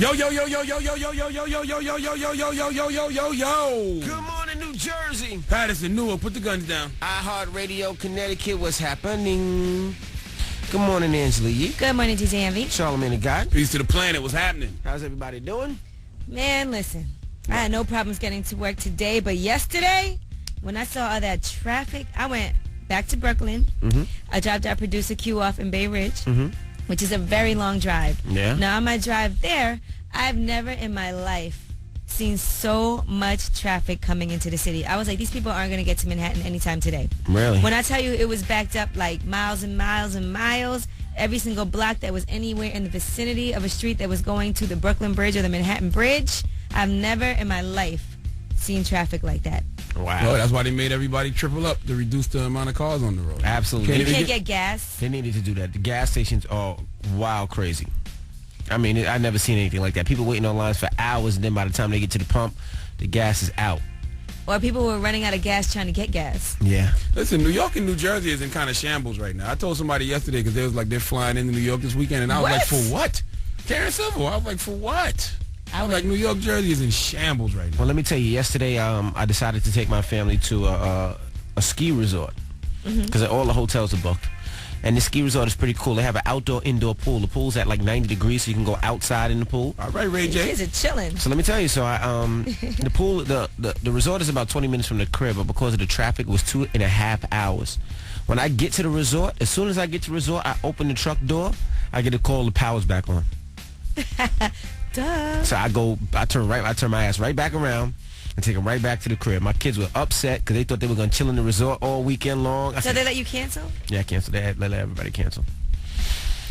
Yo, yo, yo, yo, yo, yo, yo, yo, yo, yo, yo, yo, yo, yo, yo, yo, yo, yo, yo, yo. Good morning, New Jersey. Patterson, Newark, put the guns down. iHeartRadio, Connecticut, what's happening? Good morning, Angela Yee. Good morning, DJ Envy. Charlamagne the God. Peace to the planet, what's happening? How's everybody doing? Man, listen, I had no problems getting to work today, but yesterday, when I saw all that traffic, I went back to Brooklyn. I dropped our producer Q off in Bay Ridge, which is a very long drive. Yeah. Now, on my drive there, I've never in my life seen so much traffic coming into the city. I was like, these people aren't going to get to Manhattan anytime today. Really? When I tell you it was backed up like miles and miles and miles, every single block that was anywhere in the vicinity of a street that was going to the Brooklyn Bridge or the Manhattan Bridge, I've never in my life seen traffic like that. Wow. Oh, that's why they made everybody triple up to reduce the amount of cars on the road. Absolutely. You can't get gas. They needed to do that. The gas stations are wild crazy. I mean, I've never seen anything like that. People waiting on lines for hours, and then by the time they get to the pump, the gas is out. Or people were running out of gas trying to get gas. Yeah. Listen, New York and New Jersey is in kind of shambles right now. I told somebody yesterday because they was like, they're flying into New York this weekend, and I was like, for what? Karen Civil, I was like, for what? I was like, New York, Jersey is in shambles right now. Well, let me tell you, yesterday I decided to take my family to a ski resort because all the hotels are booked. And the ski resort is pretty cool. They have an outdoor-indoor pool. The pool's at like 90 degrees, so you can go outside in the pool. All right, Ray J. Kids are chilling. So let me tell you, so the pool, the resort is about 20 minutes from the crib, but because of the traffic, it was 2.5 hours. When I get to the resort, as soon as I get to the resort, I open the truck door, I get a call, the power's back on. Duh. So I turn my ass right back around and take them right back to the crib. My kids were upset because they thought they were going to chill in the resort all weekend long. So they let you cancel? Yeah, cancel. They let everybody cancel.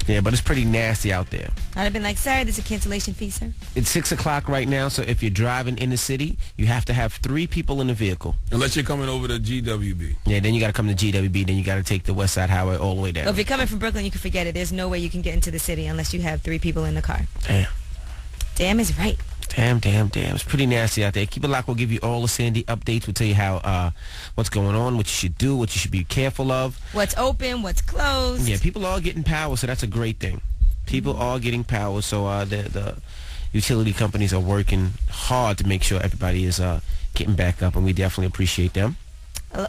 Yeah, but it's pretty nasty out there. I'd have been like, sorry, there's a cancellation fee, sir. It's 6 o'clock right now, so if you're driving in the city, you have to have 3 people in the vehicle. Unless you're coming over to GWB. Yeah, then you got to come to GWB, then you got to take the West Side Highway all the way down. Well, if you're coming from Brooklyn, you can forget it. There's no way you can get into the city unless you have 3 people in the car. Damn. Damn is right. Damn. It's pretty nasty out there. Keep it locked. We'll give you all the Sandy updates. We'll tell you how what's going on, what you should do, what you should be careful of. What's open, what's closed. Yeah, people are getting power, so that's a great thing. People are getting power, so the utility companies are working hard to make sure everybody is getting back up, and we definitely appreciate them.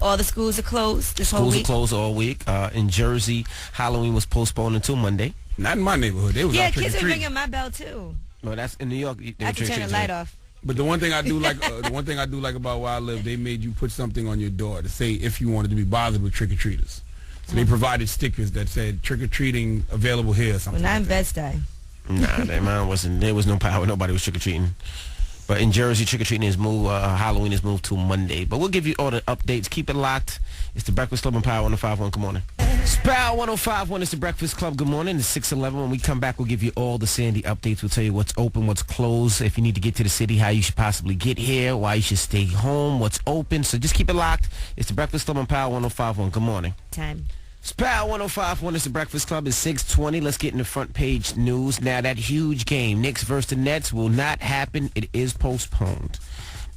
All the schools are closed this whole week. Schools are closed all week. In Jersey, Halloween was postponed until Monday. Not in my neighborhood. They was Yeah, out kids are trick-or-treating. ringing my bell, too. No, that's in New York. I can turn the light off. But the one thing I do like, about where I live, they made you put something on your door to say if you wanted to be bothered with trick-or-treaters. So they provided stickers that said trick-or-treating available here or something. Well, not like in that. Bed-Stuy. Nah, mine wasn't. There was no power. Nobody was trick-or-treating. But in Jersey, trick-or-treating is moved. Halloween is moved to Monday. But we'll give you all the updates. Keep it locked. It's the Breakfast Club on Power 105.1. Good morning. Power 105.1 is the Breakfast Club. Good morning. It's 6:11. When we come back, we'll give you all the Sandy updates. We'll tell you what's open, what's closed. If you need to get to the city, how you should possibly get here, why you should stay home, what's open. So just keep it locked. It's the Breakfast Club on Power 105.1. Good morning. Time. Power 105.1 is the Breakfast Club. It's 6:20. Let's get in the front page news. Now, that huge game, Knicks versus the Nets, will not happen. It is postponed.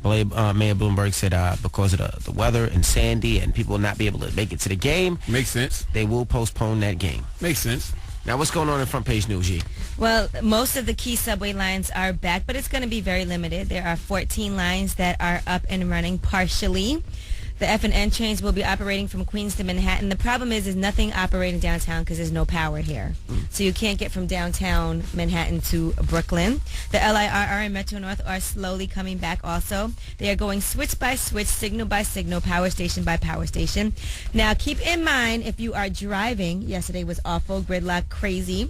Mayor Bloomberg said because of the weather and Sandy and people will not be able to make it to the game. Makes sense. They will postpone that game. Makes sense. Now, what's going on in front page news, G? Well, most of the key subway lines are back, but it's going to be very limited. There are 14 lines that are up and running partially. The F&N trains will be operating from Queens to Manhattan. The problem is nothing operating downtown because there's no power here. So you can't get from downtown Manhattan to Brooklyn. The LIRR and Metro North are slowly coming back also. They are going switch by switch, signal by signal, power station by power station. Now, keep in mind, if you are driving, yesterday was awful, gridlock, crazy.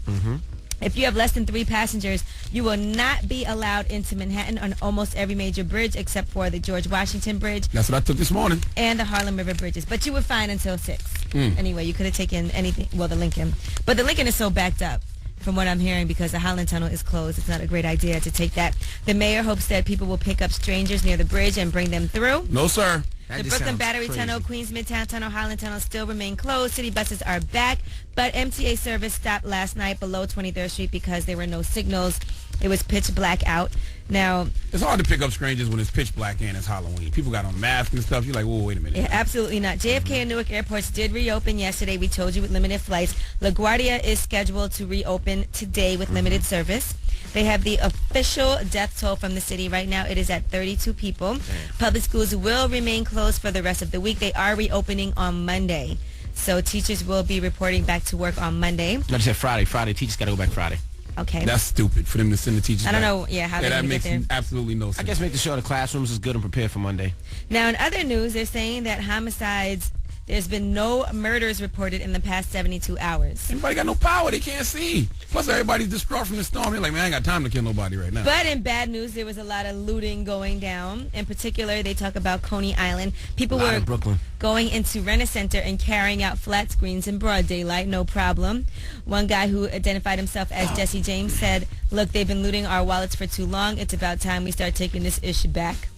If you have less than 3 passengers, you will not be allowed into Manhattan on almost every major bridge except for the George Washington Bridge. That's what I took this morning. And the Harlem River bridges. But you were fine until 6. Anyway, you could have taken anything, well, the Lincoln. But the Lincoln is so backed up, from what I'm hearing, because the Holland Tunnel is closed. It's not a great idea to take that. The mayor hopes that people will pick up strangers near the bridge and bring them through. No, sir. The Brooklyn Battery Tunnel, Queens Midtown Tunnel, Highland Tunnel still remain closed. City buses are back, but MTA service stopped last night below 23rd Street because there were no signals It was pitch black out. Now, it's hard to pick up strangers when it's pitch black and it's Halloween. People got on masks and stuff. You're like, whoa, wait a minute. Yeah, absolutely not. JFK and Newark airports did reopen yesterday. We told you with limited flights. LaGuardia is scheduled to reopen today with limited service. They have the official death toll from the city right now. It is at 32 people. Public schools will remain closed for the rest of the week. They are reopening on Monday. So teachers will be reporting back to work on Monday. No, they said Friday. Teachers got to go back Friday. Okay. That's stupid for them to send the teachers I don't back. know, how they're that going to makes get there. absolutely no sense. I guess making sure the classrooms is good and prepared for Monday. Now, in other news, they're saying that homicides, there's been no murders reported in the past 72 hours. Anybody got no power. They can't see. Plus, everybody's distraught from the storm. They're like, man, I ain't got time to kill nobody right now. But in bad news, there was a lot of looting going down. In particular, they talk about Coney Island. People were in Brooklyn. going into Rent-A-Center and carrying out flat screens in broad daylight, no problem. One guy who identified himself as Jesse James said, look, they've been looting our wallets for too long. It's about time we start taking this issue back.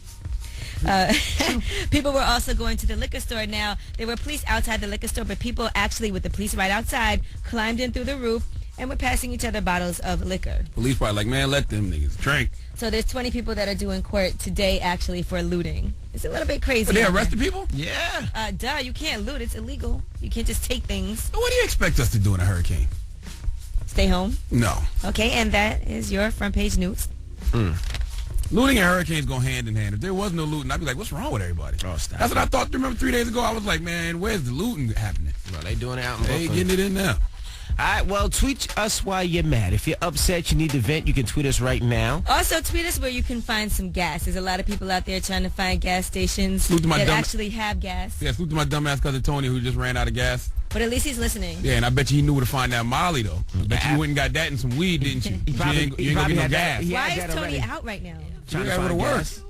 People were also going to the liquor store. Now, there were police outside the liquor store, but people actually, with the police right outside, climbed in through the roof and were passing each other bottles of liquor. Police probably like, man, let them niggas drink. So there's 20 people that are due in court today, actually, for looting. It's a little bit crazy. But they out there. arrested people? Yeah. Duh, you can't loot. It's illegal. You can't just take things. What do you expect us to do in a hurricane? Stay home. No. Okay, and that is your front page news. Looting and hurricanes go hand in hand. If there was no looting, I'd be like, what's wrong with everybody? Oh, stop. That's what I thought. Remember 3 days ago, I was like, man, where's the looting happening? Well, they doing it out in They Brooklyn. getting it in now. All right, well, tweet us while you're mad. If you're upset, you need to vent, you can tweet us right now. Also, tweet us where you can find some gas. There's a lot of people out there trying to find gas stations Salute to my that dumb- actually have gas. Yeah, salute to my dumbass cousin Tony who just ran out of gas. But at least he's listening. Yeah, and I bet you he knew where to find that Molly, though. I bet you went and got that and some weed, didn't you? You ain't gonna get no had that. gas. He Why had is that Tony already. out right now? Trying to Yeah, find would've gas.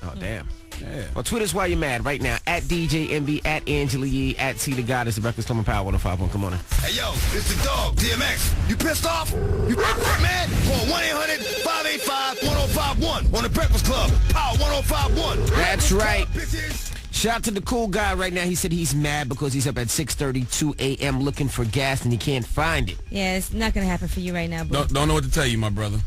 Oh, damn. Yeah. Well, tweet us while you're mad right now. At DJ MB, at Angela Yee, at C the God. It's the Breakfast Club and Power 105.1. Come on in. Hey, yo, it's the dog, DMX. You pissed off? You mad? Call 1-800-585-1051 on the Breakfast Club, Power 105.1. That's right. Bitches. Shout out to the cool guy right now. He said he's mad because he's up at 6:32 a.m. looking for gas and he can't find it. Yeah, it's not going to happen for you right now, boo. Don't know what to tell you, my brother.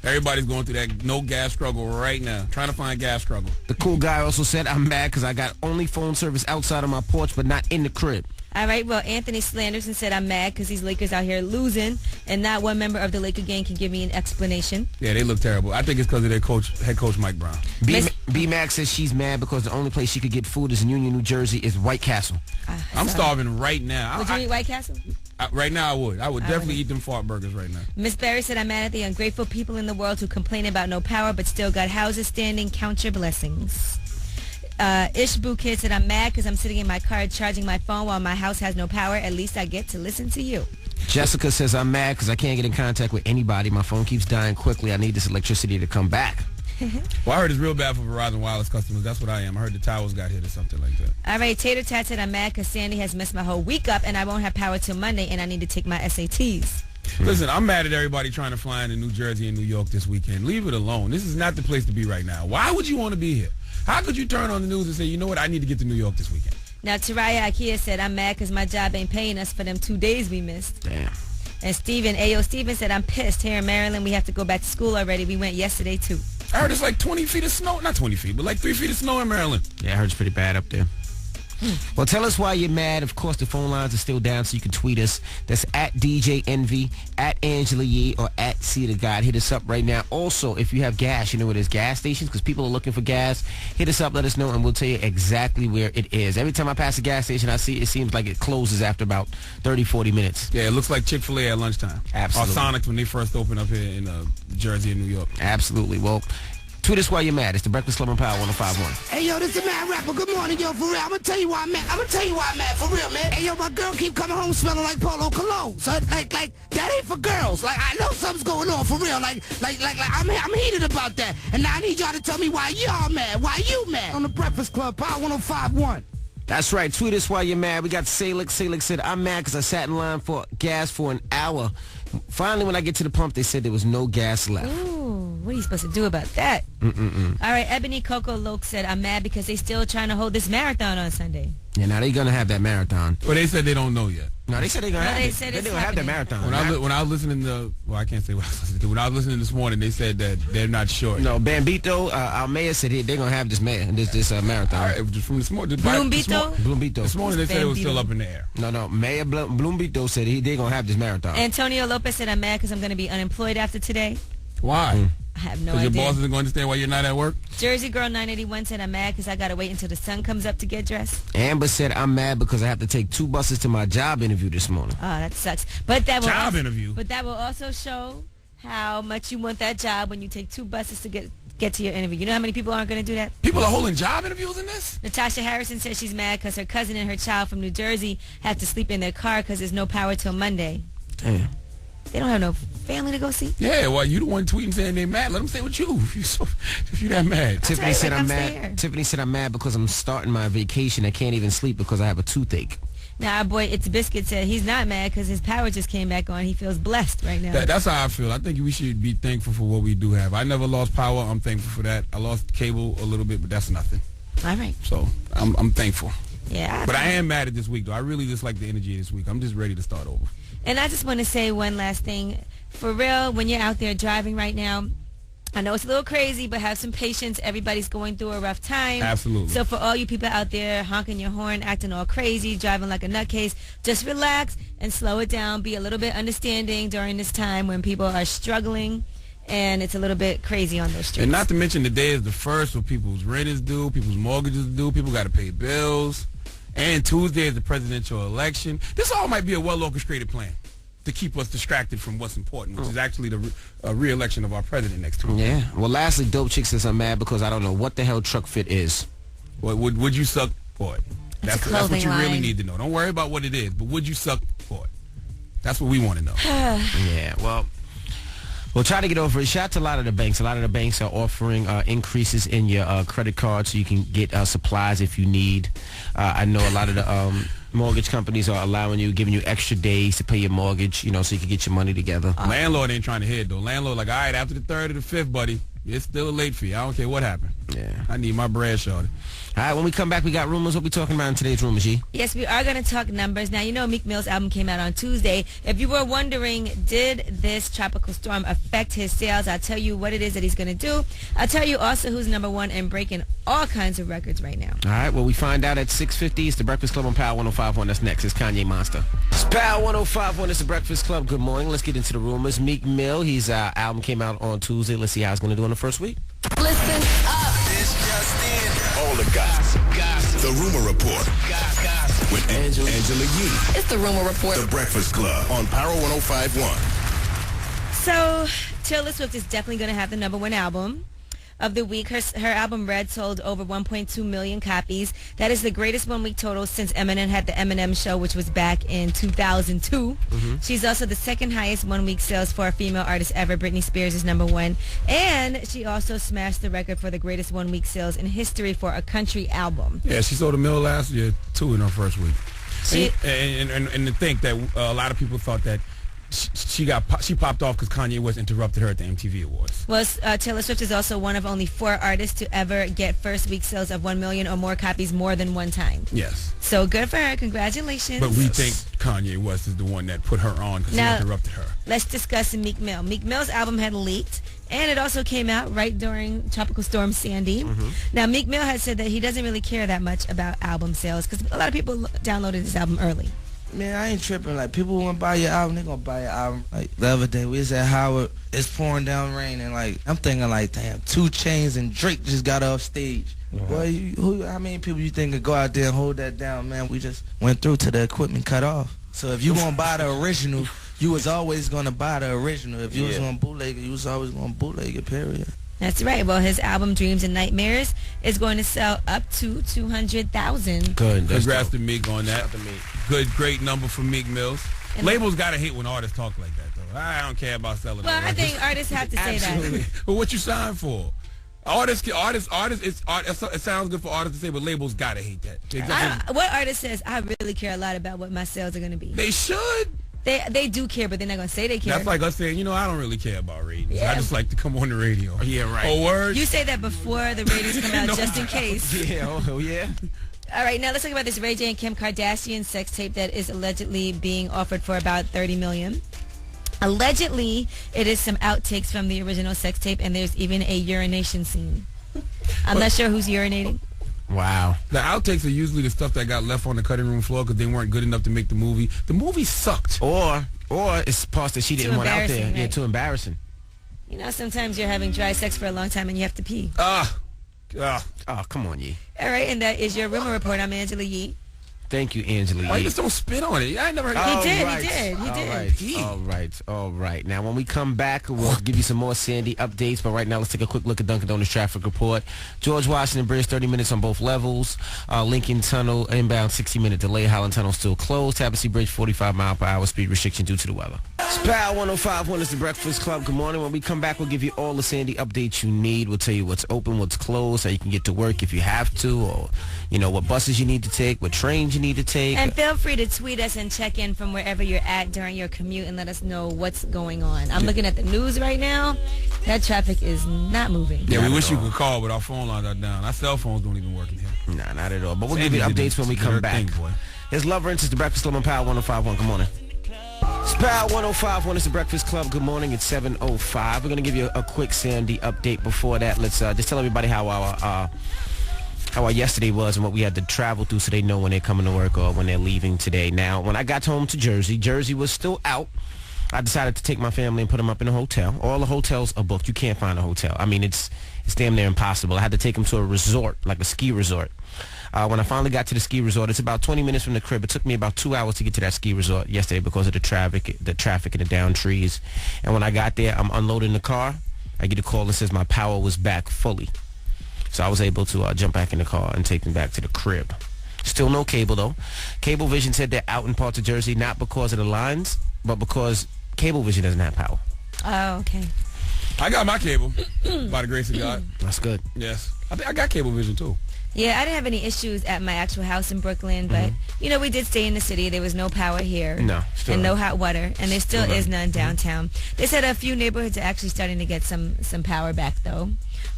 Everybody's going through that no gas struggle right now. Trying to find gas struggle. The cool guy also said, I'm mad because I got only phone service outside of my porch but not in the crib. All right, well, Anthony Slanderson said, I'm mad because these Lakers out here losing, and not one member of the Laker gang can give me an explanation. Yeah, they look terrible. I think it's because of their head coach Mike Brown. B-Max says she's mad because the only place she could get food is in Union, New Jersey is White Castle. I'm starving right now. Would you eat White Castle? Right now, I would. I would definitely eat them fart burgers right now. Miss Barry said, I'm mad at the ungrateful people in the world who complain about no power but still got houses standing. Count your blessings. Ishboo Kid said, I'm mad because I'm sitting in my car charging my phone while my house has no power. At least I get to listen to you. Jessica says, I'm mad because I can't get in contact with anybody. My phone keeps dying quickly. I need this electricity to come back. Well, I heard it's real bad for Verizon Wireless customers. That's what I am. I heard the towers got hit or something like that. All right, Tater Tat said, I'm mad because Sandy has messed my whole week up and I won't have power till Monday and I need to take my SATs. Listen, I'm mad at everybody trying to fly into New Jersey and New York this weekend. Leave it alone. This is not the place to be right now. Why would you want to be here? How could you turn on the news and say, you know what, I need to get to New York this weekend? Now, Taraya Ikea said, I'm mad because my job ain't paying us for them 2 days we missed. Damn. And Steven said, I'm pissed. Here in Maryland, we have to go back to school already. We went yesterday, too. I heard it's like 20 feet of snow. Not 20 feet, but like 3 feet of snow in Maryland. Yeah, I heard it's pretty bad up there. Well, tell us why you're mad. Of course, the phone lines are still down, so you can tweet us. That's at DJ Envy, at Angela Yee, or at C the God. Hit us up right now. Also, if you have gas, you know where there's gas stations, because people are looking for gas. Hit us up, let us know, and we'll tell you exactly where it is. Every time I pass a gas station, I see it seems like it closes after about 30, 40 minutes. Yeah, it looks like Chick-fil-A at lunchtime. Absolutely. Or Sonic when they first opened up here in Jersey and New York. Absolutely. Well, tweet us while you're mad. It's the Breakfast Club and Power 105.1. Hey, yo, this is Mad Rapper. Good morning, yo, for real. I'm gonna tell you why I'm mad. For real, man. Hey, yo, my girl keep coming home smelling like Polo Cologne. So, like, that ain't for girls. Like, I know something's going on, for real. Like, I'm heated about that. And now I need y'all to tell me why y'all mad. Why you mad? On the Breakfast Club, Power 105.1. That's right. Tweet us while you're mad. We got Salix. Salix said, I'm mad because I sat in line for gas for an hour. Finally, when I get to the pump, they said there was no gas left. Ooh, what are you supposed to do about that? All right, Ebony Coco Loke said, I'm mad because they still trying to hold this marathon on Sunday. Yeah, now they're going to have that marathon. Well, they said they don't know yet. No, they said they're going to No, have they it. said They're it's going to have that happening. marathon. When I was listening to, well, I can't say what I was listening to. When I was listening this morning, they said that they're not sure. No, Bambito, our mayor said they're going to have this marathon. All right, from this morning. Bloombeato? Bloombeto. This morning they said it was still Bambito. up in the air. No, Mayor Bloombeto said they're going to have this marathon. Antonio Lopez said, I'm mad because I'm going to be unemployed after today. Why? I have no Because your idea. boss isn't going to understand why you're not at work? Jersey Girl 981 said, I'm mad because I got to wait until the sun comes up to get dressed. Amber said, I'm mad because I have to take 2 buses to my job interview this morning. Oh, that sucks. But that will Job also, interview. But that will also show how much you want that job when you take 2 buses to get to your interview. You know how many people aren't going to do that? People are holding job interviews in this? Natasha Harrison says she's mad because her cousin and her child from New Jersey have to sleep in their car because there's no power till Monday. Damn. They don't have no family to go see. Yeah, well, you the one tweeting saying they mad. Let them stay with you if you that mad. Tiffany you, said like, I'm I'm mad. scared. Tiffany said I'm mad because I'm starting my vacation. I can't even sleep because I have a toothache. Now, our boy It's Biscuit said he's not mad because his power just came back on. He feels blessed right now. That's how I feel. I think we should be thankful for what we do have. I never lost power. I'm thankful for that. I lost cable a little bit, but that's nothing. All right. So I'm thankful. Yeah. But I am mad at this week, though. I really dislike the energy of this week. I'm just ready to start over. And I just want to say one last thing. For real, when you're out there driving right now, I know it's a little crazy, but have some patience. Everybody's going through a rough time. Absolutely. So for all you people out there honking your horn, acting all crazy, driving like a nutcase, just relax and slow it down. Be a little bit understanding during this time when people are struggling and it's a little bit crazy on those streets. And not to mention the day is the first where people's rent is due, people's mortgages are due, people got to pay bills. And Tuesday is the presidential election. This all might be a well-orchestrated plan to keep us distracted from what's important, which is actually the re-election of our president next Tuesday. Yeah. Well, lastly, Dope Chick says I'm mad because I don't know what the hell Truck Fit is. Well, would you suck for it? It's a That's what clothing you really line. need to know. Don't worry about what it is, but would you suck for it? That's what we want to know. Yeah, well, we'll try to get over it. Shout out to a lot of the banks. A lot of the banks are offering increases in your credit card so you can get supplies if you need. I know a lot of the mortgage companies are giving you extra days to pay your mortgage, so you can get your money together. Landlord ain't trying to hear it, though. Landlord like, all right, after the 3rd or the 5th, buddy, it's still a late fee. I don't care what happened. Yeah. I need my bread, shorty. All right, when we come back, we got rumors. What we talking about in today's rumors, G? Yes, we are going to talk numbers. Now, you know Meek Mill's album came out on Tuesday. If you were wondering, did this tropical storm affect his sales? I'll tell you what it is that he's going to do. I'll tell you also who's number 1 and breaking all kinds of records right now. All right, well, we find out at 6:50. It's The Breakfast Club on Power 105.1. That's next. It's Kanye Monster. It's Power 105.1. It's The Breakfast Club. Good morning. Let's get into the rumors. Meek Mill, his album came out on Tuesday. Let's see how it's going to do in the first week. Listen up. This just in. All the gossip. The Rumor Report. With Angela Yee. It's the Rumor Report. The Breakfast Club on Power 105.1. So, Taylor Swift is definitely going to have the number 1 album of the week. Her album Red sold over 1.2 million copies. That is the greatest 1-week total since Eminem had the Eminem Show, which was back in 2002. She's also the second highest 1-week sales for a female artist ever. Britney Spears is number 1. And she also smashed the record for the greatest 1-week sales in history for a country album. Yeah, she sold $1 million last year, 2 in her first week. She- And to think that a lot of people thought that she popped off because Kanye West interrupted her at the MTV Awards. Well, Taylor Swift is also one of only 4 artists to ever get first week sales of 1 million or more copies more than one time. Yes. So good for her. Congratulations. But we think Kanye West is the one that put her on because he Now- interrupted her. Let's discuss Meek Mill. Meek Mill's album had leaked, and it also came out right during Tropical Storm Sandy. Now, Meek Mill has said that he doesn't really care that much about album sales because a lot of people downloaded his album early. Man, I ain't tripping. Like, people want to buy your album, they gonna buy your album. Like, the other day, we was at Howard, it's pouring down rain, and, like, I'm thinking, like, damn, 2 Chainz and Drake just got off stage. Boy, how many people you think could go out there and hold that down, man? We just went through to the equipment cut off. So if you gonna buy the original, you was always gonna buy the original. If you was gonna bootleg it, you was always gonna bootleg it, period. That's right. Well, his album Dreams and Nightmares is going to sell up to 200,000. Good. That's Congrats dope. to Meek on that. Great number for Meek Mills. And- Labels gotta hate when artists talk like that, though. I don't care about selling. Well, no I records. think artists have to say Absolutely. that. But what you signed for? Artists. It sounds good for artists to say, but labels gotta hate that. What artist says, I really care a lot about what my sales are going to be? They should. They do care, but they're not going to say they care. That's like us saying, I don't really care about ratings. Yeah. I just like to come on the radio. Yeah, right. Oh, word. You say that before the ratings come out, No. just in case. Yeah, oh yeah. All right, now let's talk about this Ray J and Kim Kardashian sex tape that is allegedly being offered for about $30 million. Allegedly, it is some outtakes from the original sex tape, and there's even a urination scene. I'm not sure who's urinating. Wow. The outtakes are usually the stuff that got left on the cutting room floor because they weren't good enough to make the movie. The movie sucked. Or it's parts that she didn't want out there. embarrassing, Yeah, right? too embarrassing. You know, sometimes you're having dry sex for a long time and you have to pee. Ah. Oh, come on, Yee. All right, and that is your rumor report. I'm Angela Yee. Thank you, Angela. Why you Yee. just don't spit on it? I ain't never heard He of did, All he did. All right. Now, when we come back, we'll give you some more Sandy updates. But right now, let's take a quick look at Dunkin' Donuts traffic report. George Washington Bridge, 30 minutes on both levels. Lincoln Tunnel, inbound 60-minute delay. Holland Tunnel still closed. Tapestry Bridge, 45-mile-per-hour speed restriction due to the weather. Spal 105.1 is the Breakfast Club. Good morning. When we come back, we'll give you all the Sandy updates you need. We'll tell you what's open, what's closed, how you can get to work if you have to, or, you know, what buses you need to take, what trains you need to take. And feel free to tweet us and check in from wherever you're at during your commute and let us know what's going on. I'm looking at the news right now. That traffic is not moving. Yeah, we Not wish at you all. could call, but our phone lines are down. Our cell phones don't even work in here. Nah, not at all. But we'll Sandy give you did updates when we did come her back. thing, boy. His Love Rinse is the Breakfast Club on Power 105.1. Good morning. Spal 105.1 is the Breakfast Club. Good morning. It's 7:05. We're going to give you a quick Sandy update. Before that, let's just tell everybody how our yesterday was and what we had to travel through so they know when they're coming to work or when they're leaving today. Now, when I got home to Jersey was still out. I decided to take my family and put them up in a hotel. All the hotels are booked. You can't find a hotel. I mean, it's damn near impossible. I had to take them to a resort, like a ski resort. When I finally got to the ski resort, it's about 20 minutes from the crib. It took me about 2 hours to get to that ski resort yesterday because of the traffic and the down trees. And when I got there, I'm unloading the car. I get a call that says my power was back fully. So I was able to jump back in the car and take them back to the crib. Still no cable, though. Cablevision said they're out in parts of Jersey, not because of the lines, but because Cablevision doesn't have power. Oh, okay. I got my cable, by the grace of God. That's good. Yes. I think I got Cablevision, too. Yeah, I didn't have any issues at my actual house in Brooklyn, but, you know, we did stay in the city. There was no power here. No, still and no not. hot water. And there still is none downtown. They said a few neighborhoods are actually starting to get some power back, though.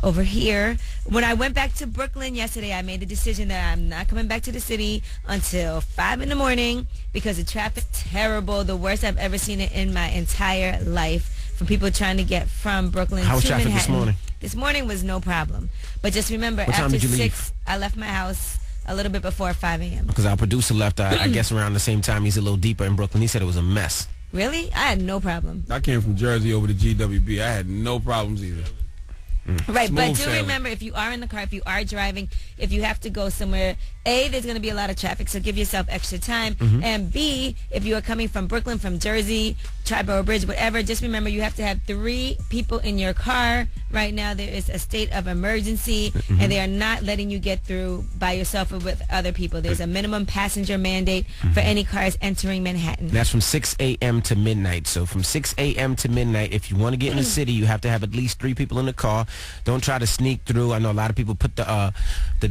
Over here, when I went back to Brooklyn yesterday, I made the decision that I'm not coming back to the city until 5 in the morning because the traffic's terrible, the worst I've ever seen it in my entire life, from people trying to get from Brooklyn How was to traffic Manhattan. this morning? This morning was no problem. But just remember, What time after did you 6, leave? I left my house a little bit before 5 a.m. Because our producer left, I guess, around the same time. He's a little deeper in Brooklyn. He said it was a mess. Really? I had no problem. I came from Jersey over to GWB. I had no problems either. Right, but Smooth do sailing. remember, if you are in the car, if you are driving, if you have to go somewhere, A, there's going to be a lot of traffic, so give yourself extra time. And B, if you are coming from Brooklyn, from Jersey, Triborough Bridge, whatever, just remember you have to have 3 people in your car. Right now, there is a state of emergency, and they are not letting you get through by yourself or with other people. There's a minimum passenger mandate for any cars entering Manhattan. That's from 6 a.m. to midnight. So from 6 a.m. to midnight, if you want to get in the city, you have to have at least 3 people in the car. Don't try to sneak through. I know a lot of people put the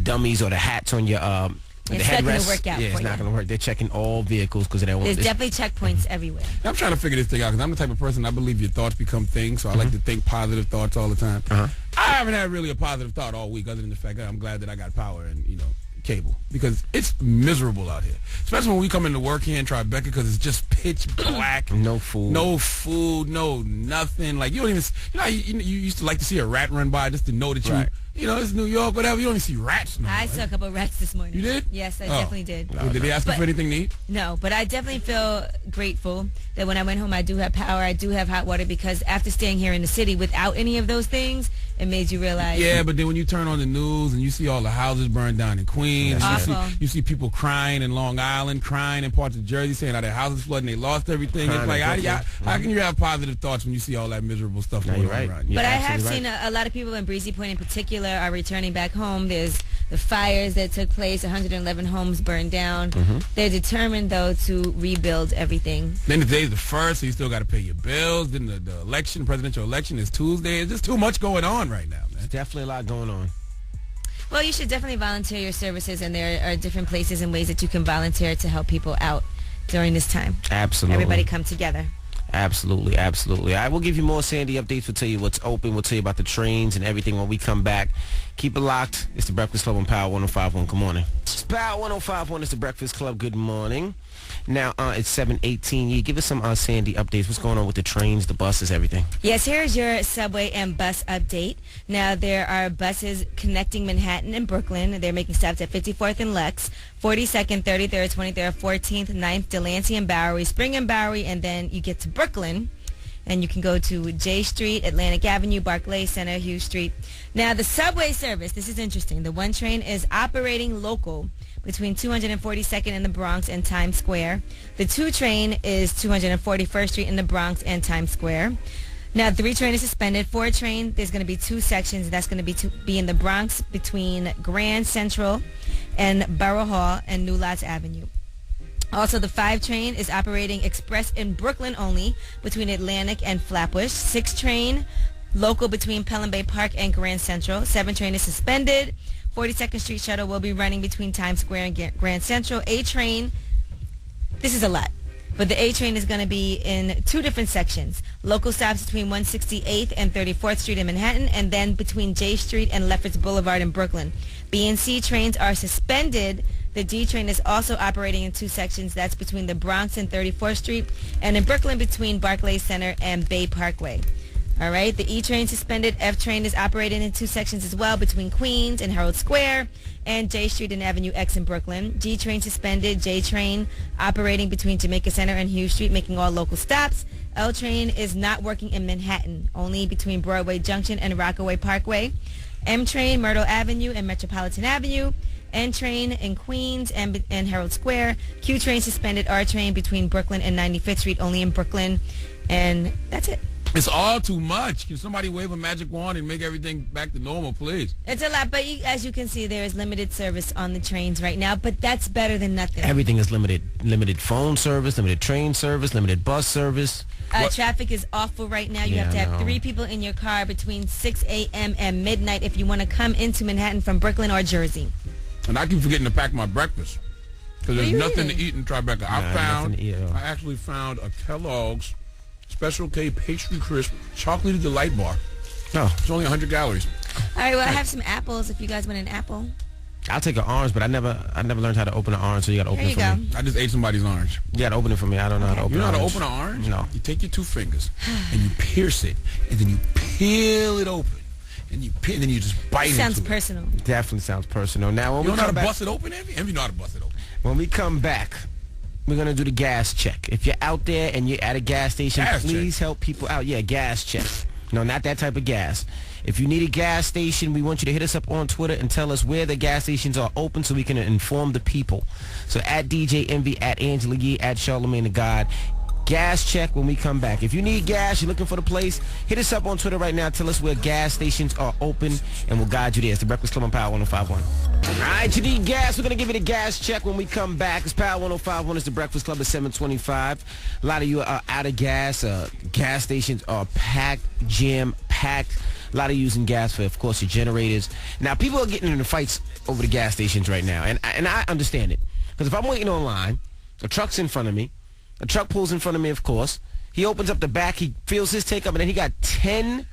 dummies or the hats on your the It's not gonna headrest. work out Yeah, it's for not you. going to work. They're checking all vehicles because they don't want There's this. definitely checkpoints everywhere. I'm trying to figure this thing out because I'm the type of person, I believe your thoughts become things, so I like to think positive thoughts all the time. I haven't had really a positive thought all week other than the fact that I'm glad that I got power and, you know, cable because it's miserable out here. Especially when we come into work here in Tribeca because it's just pitch black. No food. No food, no nothing. Like, you don't even, you know, you used to like to see a rat run by just to know that you, Right. you know, it's New York, whatever. You don't even see rats no more. I saw a couple of rats this morning. You did? Yes, I Oh. definitely did. Well, did they ask you But- for anything to eat? No, but I definitely feel grateful that when I went home, I do have power, I do have hot water, because after staying here in the city without any of those things, it made you realize. Yeah, but then when you turn on the news and you see all the houses burned down in Queens, Awful. you see people crying in Long Island, crying in parts of Jersey, saying how their houses flooding, they lost everything. Crying It's like, in Brooklyn. how can you have positive thoughts when you see all that miserable stuff No, going you're on right. around you? But You're I have absolutely seen right. a lot of people in Breezy Point in particular are returning back home. There's the fires that took place, 111 homes burned down. They're determined, though, to rebuild everything. Then the day's the first, so you still got to pay your bills. Then the election, presidential election, is Tuesday. It's just too much going on right now, man. There's definitely a lot going on. Well, you should definitely volunteer your services, and there are different places and ways that you can volunteer to help people out during this time. Absolutely. Everybody come together. Absolutely, absolutely. I will give you more Sandy updates. We'll tell you what's open. We'll tell you about the trains and everything when we come back. Keep it locked. It's the Breakfast Club on Power 105.1. Good morning. It's Power 105.1. It's the Breakfast Club. Good morning. Now, it's 7:18. You give us some Sandy updates. What's going on with the trains, the buses, everything? Yes, here's your subway and bus update. Now, there are buses connecting Manhattan and Brooklyn. They're making stops at 54th and Lex, 42nd, 33rd, 23rd, 14th, 9th, Delancey and Bowery, Spring and Bowery, and then you get to Brooklyn. And you can go to J Street, Atlantic Avenue, Barclay Center, Hughes Street. Now, the subway service, this is interesting. The one train is operating local between 242nd in the Bronx and Times Square. The 2 train is 241st Street in the Bronx and Times Square. Now, 3 train is suspended. 4 train, there's going to be 2 sections. That's going to be in the Bronx between Grand Central and Borough Hall and New Lots Avenue. Also, the 5 train is operating express in Brooklyn only between Atlantic and Flatbush. 6 train, local between Pelham Bay Park and Grand Central. 7 train is suspended. 42nd Street shuttle will be running between Times Square and Grand Central. A train, this is a lot, but the A train is going to be in 2 different sections. Local stops between 168th and 34th Street in Manhattan, and then between J Street and Lefferts Boulevard in Brooklyn. B and C trains are suspended. The D train is also operating in 2 sections. That's between the Bronx and 34th Street, and in Brooklyn between Barclay Center and Bay Parkway. All right, the E train suspended. F train is operating in 2 sections as well between Queens and Herald Square and J Street and Avenue X in Brooklyn. G train suspended. J train operating between Jamaica Center and Hughes Street, making all local stops. L train is not working in Manhattan, only between Broadway Junction and Rockaway Parkway. M train, Myrtle Avenue and Metropolitan Avenue. N train in Queens and Herald Square. Q train suspended. R train between Brooklyn and 95th Street, only in Brooklyn. And that's it. It's all too much. Can somebody wave a magic wand and make everything back to normal, please? It's a lot, but as you can see, there is limited service on the trains right now, but that's better than nothing. Everything is limited. Limited phone service, limited train service, limited bus service. Traffic is awful right now. You have to have 3 people in your car between 6 a.m. and midnight if you want to come into Manhattan from Brooklyn or Jersey. And I keep forgetting to pack my breakfast because there's nothing to eat in Tribeca. I actually found a Kellogg's Special K Pastry Crisp Chocolate Delight Bar. Oh. It's only 100 calories. All right, well, I have some apples if you guys want an apple. I'll take an orange, but I never learned how to open an orange, so you got to open it for me. I just ate somebody's orange. You got to open it for me. I don't know how to open You know an how to orange. open an orange? No. You take your 2 fingers and you pierce it, and then you peel it open, and then you just bite into it. Sounds personal. Definitely sounds personal. Now, when You we know how come to back, bust it open, Envy? Envy know how to bust it open. when we come back, we're going to do the gas check. If you're out there and you're at a gas station, Gas please help people out. Yeah, gas check. No, not that type of gas. If you need a gas station, we want you to hit us up on Twitter and tell us where the gas stations are open so we can inform the people. So at DJ Envy, at Angela Yee, at Charlamagne the God. Gas check when we come back. If you need gas, you're looking for the place, hit us up on Twitter right now. Tell us where gas stations are open, and we'll guide you there. It's the Breakfast Club on Power 105.1. All right, you need gas. We're going to give you the gas check when we come back. It's Power 105.1. It's the Breakfast Club at 725. A lot of you are out of gas. Gas stations are packed, jam-packed. A lot of using gas for, of course, your generators. Now, people are getting into fights over the gas stations right now, and I understand it. Because if I'm waiting online, a truck's in front of me, a truck pulls in front of me, of course. He opens up the back. He fills his tank up, and then he got 10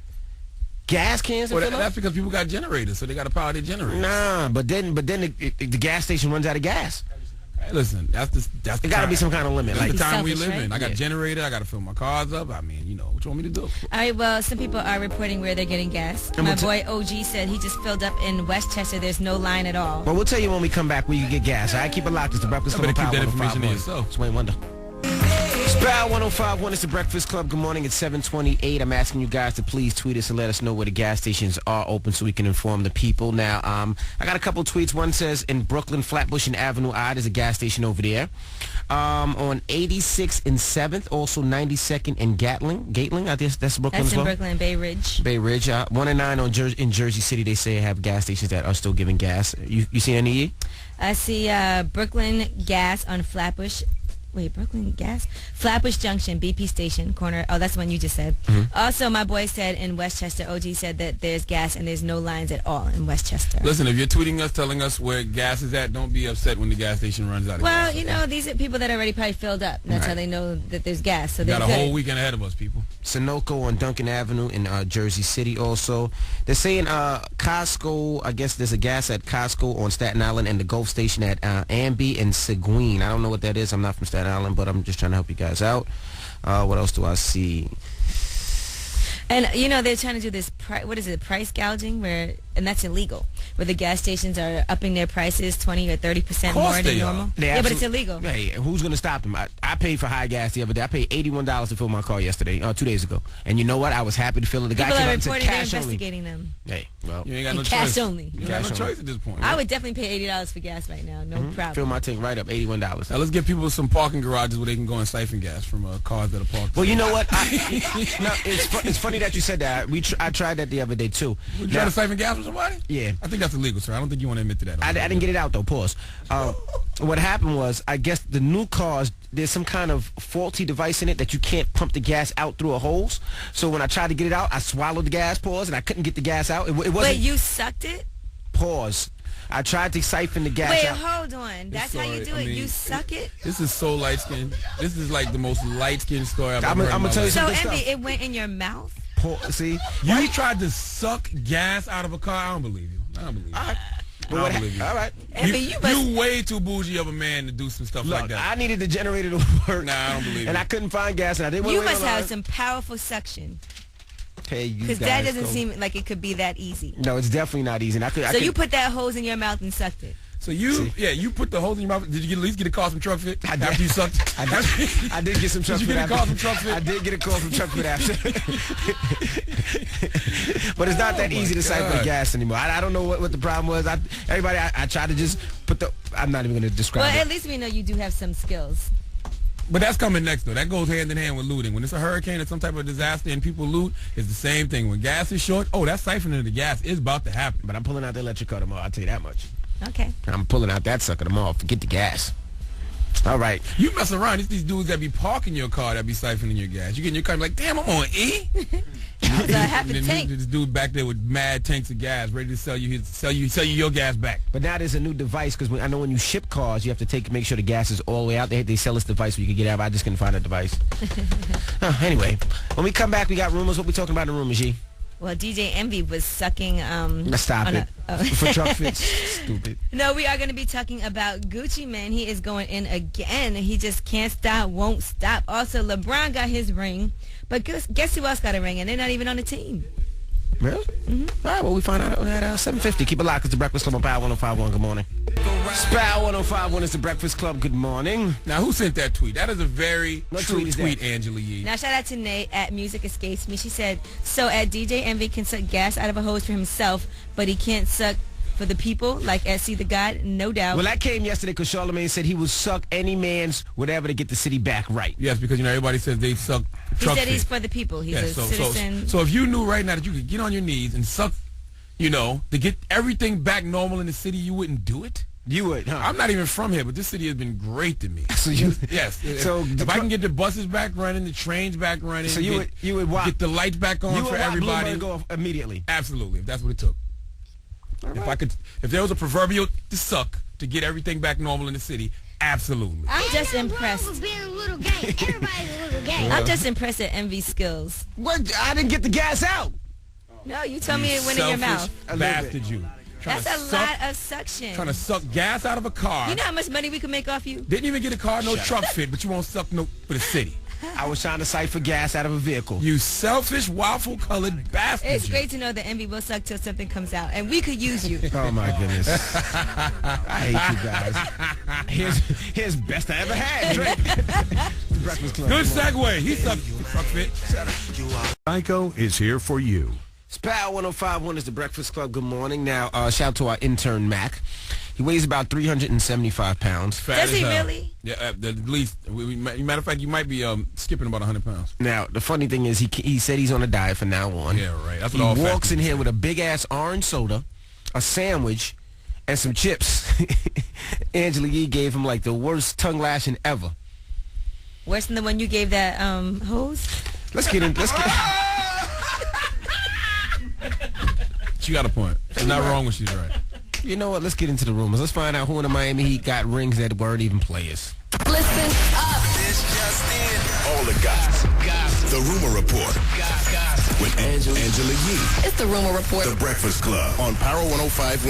gas cans to Well, fill up? that's because people got generators, so they got to power their generators. Nah, but then the gas station runs out of gas. Hey, listen, that's the There got to be some kind of limit. That's Like the time we Selfish, live right? in. I got Yeah. generator. I got to fill my cars up. I mean, you know, what you want me to do? All right, well, some people are reporting where they're getting gas. And My we'll boy OG said he just filled up in Westchester. There's no line at all. Well, we'll tell you when we come back where you can get gas. All right, keep it locked. It's the Breakfast Club. better keep on that Power information to 105.1. yourself. It's Wayne Wonder. Spell 105.1 is the Breakfast Club. Good morning. It's 7:28. I'm asking you guys to please tweet us and let us know where the gas stations are open so we can inform the people. Now, I got a couple tweets. One says in Brooklyn, Flatbush and Avenue I, there's a gas station over there. On 86th and 7th, also 92nd and Gatling. I guess that's Brooklyn That's as well. in Brooklyn, Bay Ridge. Bay Ridge. 1 and 9 in Jersey City. They say have gas stations that are still giving gas. You see any? I see Brooklyn Gas on Flatbush. Wait, Brooklyn Gas? Flatbush Junction, BP Station, corner. Oh, that's the one you just said. Also, my boy said in Westchester, OG said that there's gas and there's no lines at all in Westchester. Listen, if you're tweeting us, telling us where gas is at, don't be upset when the gas station runs out of gas. Well, you know, these are people that already probably filled up. That's how they know that there's gas. So We they're got a good. whole weekend ahead of us, people. Sunoco on Duncan Avenue in Jersey City also. They're saying Costco, I guess there's a gas at Costco on Staten Island and the Gulf Station at Amby and Seguin. I don't know what that is. I'm not from Staten Island, but I'm just trying to help you guys out. What else do I see? And, you know, they're trying to do this, price gouging, and that's illegal, where the gas stations are upping their prices 20 or 30% more than normal. Yeah, but it's illegal. Hey, who's going to stop them? I paid for high gas the other day. I paid $81 to fill my car yesterday, 2 days ago. And you know what? I was happy to fill it. The guy People came are out and said reporting they're cash only. investigating them. Hey, well. You ain't got no Cash choice. only. You got no choice at this point. I would definitely pay $80 for gas right now. No problem. Fill my tank right up, $81. Now let's give people some parking garages where they can go and siphon gas from cars that are parked. Well, you know what? It's funny that you said that. I tried that the other day, too. You trying to siphon gas from somebody? Yeah. I think that's illegal, sir. I don't think you want to admit to that. I didn't get it out, though. Pause. What happened was, I guess the new cars, there's some kind of faulty device in it that you can't pump the gas out through a hose. So when I tried to get it out, I swallowed the gas, pause, and I couldn't get the gas out. It wasn't... Wait, you sucked it? Pause. I tried to siphon the gas Wait, out. hold on. That's how you do it? You suck it? This is so light-skinned. This is like the most light-skinned story I've ever heard in I'm my gonna tell you life. So, something. Envy, it went in your mouth? See? You tried to suck gas out of a car? I don't believe you. I don't believe you. I don't believe you. All right. Envy, You way too bougie of a man to do some stuff like Look, that. I needed the generator to work. Nah, I don't believe And it. I couldn't find gas, and I didn't want to You wait must online. have some powerful suction. Hey, you Because guys that doesn't go. seem like it could be that easy. No, it's definitely not easy. And I could. So you put that hose in your mouth and sucked it. So you put the hose in your mouth. Did you at least get a call from Truck Fit I did. after you sucked? I did get some truck Did you fit get a after. call from Truck Fit? I did get a call from Truck Fit after. But it's not that Oh, easy to my siphon God. gas anymore. I don't know what the problem was. I tried to just put the... I'm not even going to describe Well, it. at least we know you do have some skills. But that's coming next, though. That goes hand in hand with looting. When it's a hurricane or some type of disaster and people loot, it's the same thing. When gas is short, that siphoning of the gas is about to happen. But I'm pulling out the electric car tomorrow. I'll tell you that much. Okay. I'm pulling out that sucker tomorrow. Forget the gas. All right. You mess around. It's these dudes that be parking your car that be siphoning your gas. You get in your car and be like, damn, I'm on E. So I have And to then tank. this dude back there with mad tanks of gas ready to sell you your gas back. But now there's a new device because I know when you ship cars, you have to make sure the gas is all the way out. They sell this device where you can get out. I just couldn't find a device. Anyway, when we come back, we got rumors. What we talking about in the rumors, G? Well, DJ Envy was sucking. Stop on it. For truck fits. Stupid. No, we are going to be talking about Gucci Mane. He is going in again. He just can't stop, won't stop. Also, LeBron got his ring. But guess who else got a ring? And they're not even on the team. Really? Mm-hmm. All right, well, we find out at 7:50. Keep it locked. It's the Breakfast Club on Power 105.1. Good morning. Power 105.1 is the Breakfast Club. Good morning. Now, who sent that tweet? That is a very What true tweet is tweet, that? Angela Yee. Now, shout out to Nate at Music Escapes Me. She said, so at DJ Envy can suck gas out of a hose for himself, but he can't suck for the people, like SC the God, no doubt. Well, that came yesterday because Charlamagne said he would suck any man's whatever to get the city back right. Yes, because, everybody says they suck he truck said he's fit. for the people. He's Yeah, a citizen. So if you knew right now that you could get on your knees and suck, to get everything back normal in the city, you wouldn't do it? You would, huh? I'm not even from here, but this city has been great to me. So you, Yes. So if I can get the buses back running, the trains back running, So you would walk, get the lights back on you for would watch everybody. Bloomberg go immediately. Absolutely, if that's what it took. If there was a proverbial to suck to get everything back normal in the city, absolutely. I'm just impressed. Being a little gay. Everybody's a little gay. I'm just impressed at Envy's skills. What? I didn't get the gas out. No, you told me it went in your mouth. A little Bastard, you. That's a lot of suction. Trying to suck gas out of a car. You know how much money we could make off you? Didn't even get a car, no truck fit, but you won't suck no for the city. I was trying to siphon gas out of a vehicle. You selfish, waffle-colored bastard. It's you. great to know that Envy will suck till something comes out, and we could use you. Oh my goodness! I hate you guys. Here's best I ever had. Drake. Breakfast Club. Good segue. He sucked truck fit. Geico is here for you. Spal 105.1 is the Breakfast Club. Good morning. Now, shout out to our intern, Mac. He weighs about 375 pounds. Fat Does as he hell. really? Yeah, at least. Matter of fact, you might be skipping about 100 pounds. Now, the funny thing is he said he's on a diet from now on. Yeah, right. That's He what all fat walks in people here say. with a big-ass orange soda, a sandwich, and some chips. Angela Yee gave him, like, the worst tongue lashing ever. Worse than the one you gave that hose? Let's get in. Let's get... She got a point. She's not wrong when she's right. You know what? Let's get into the rumors. Let's find out who in the Miami Heat got rings that weren't even players. Listen up. All the gossip. The Rumor Report with Angela Yee. It's the Rumor Report. The Breakfast Club on Power 105.1.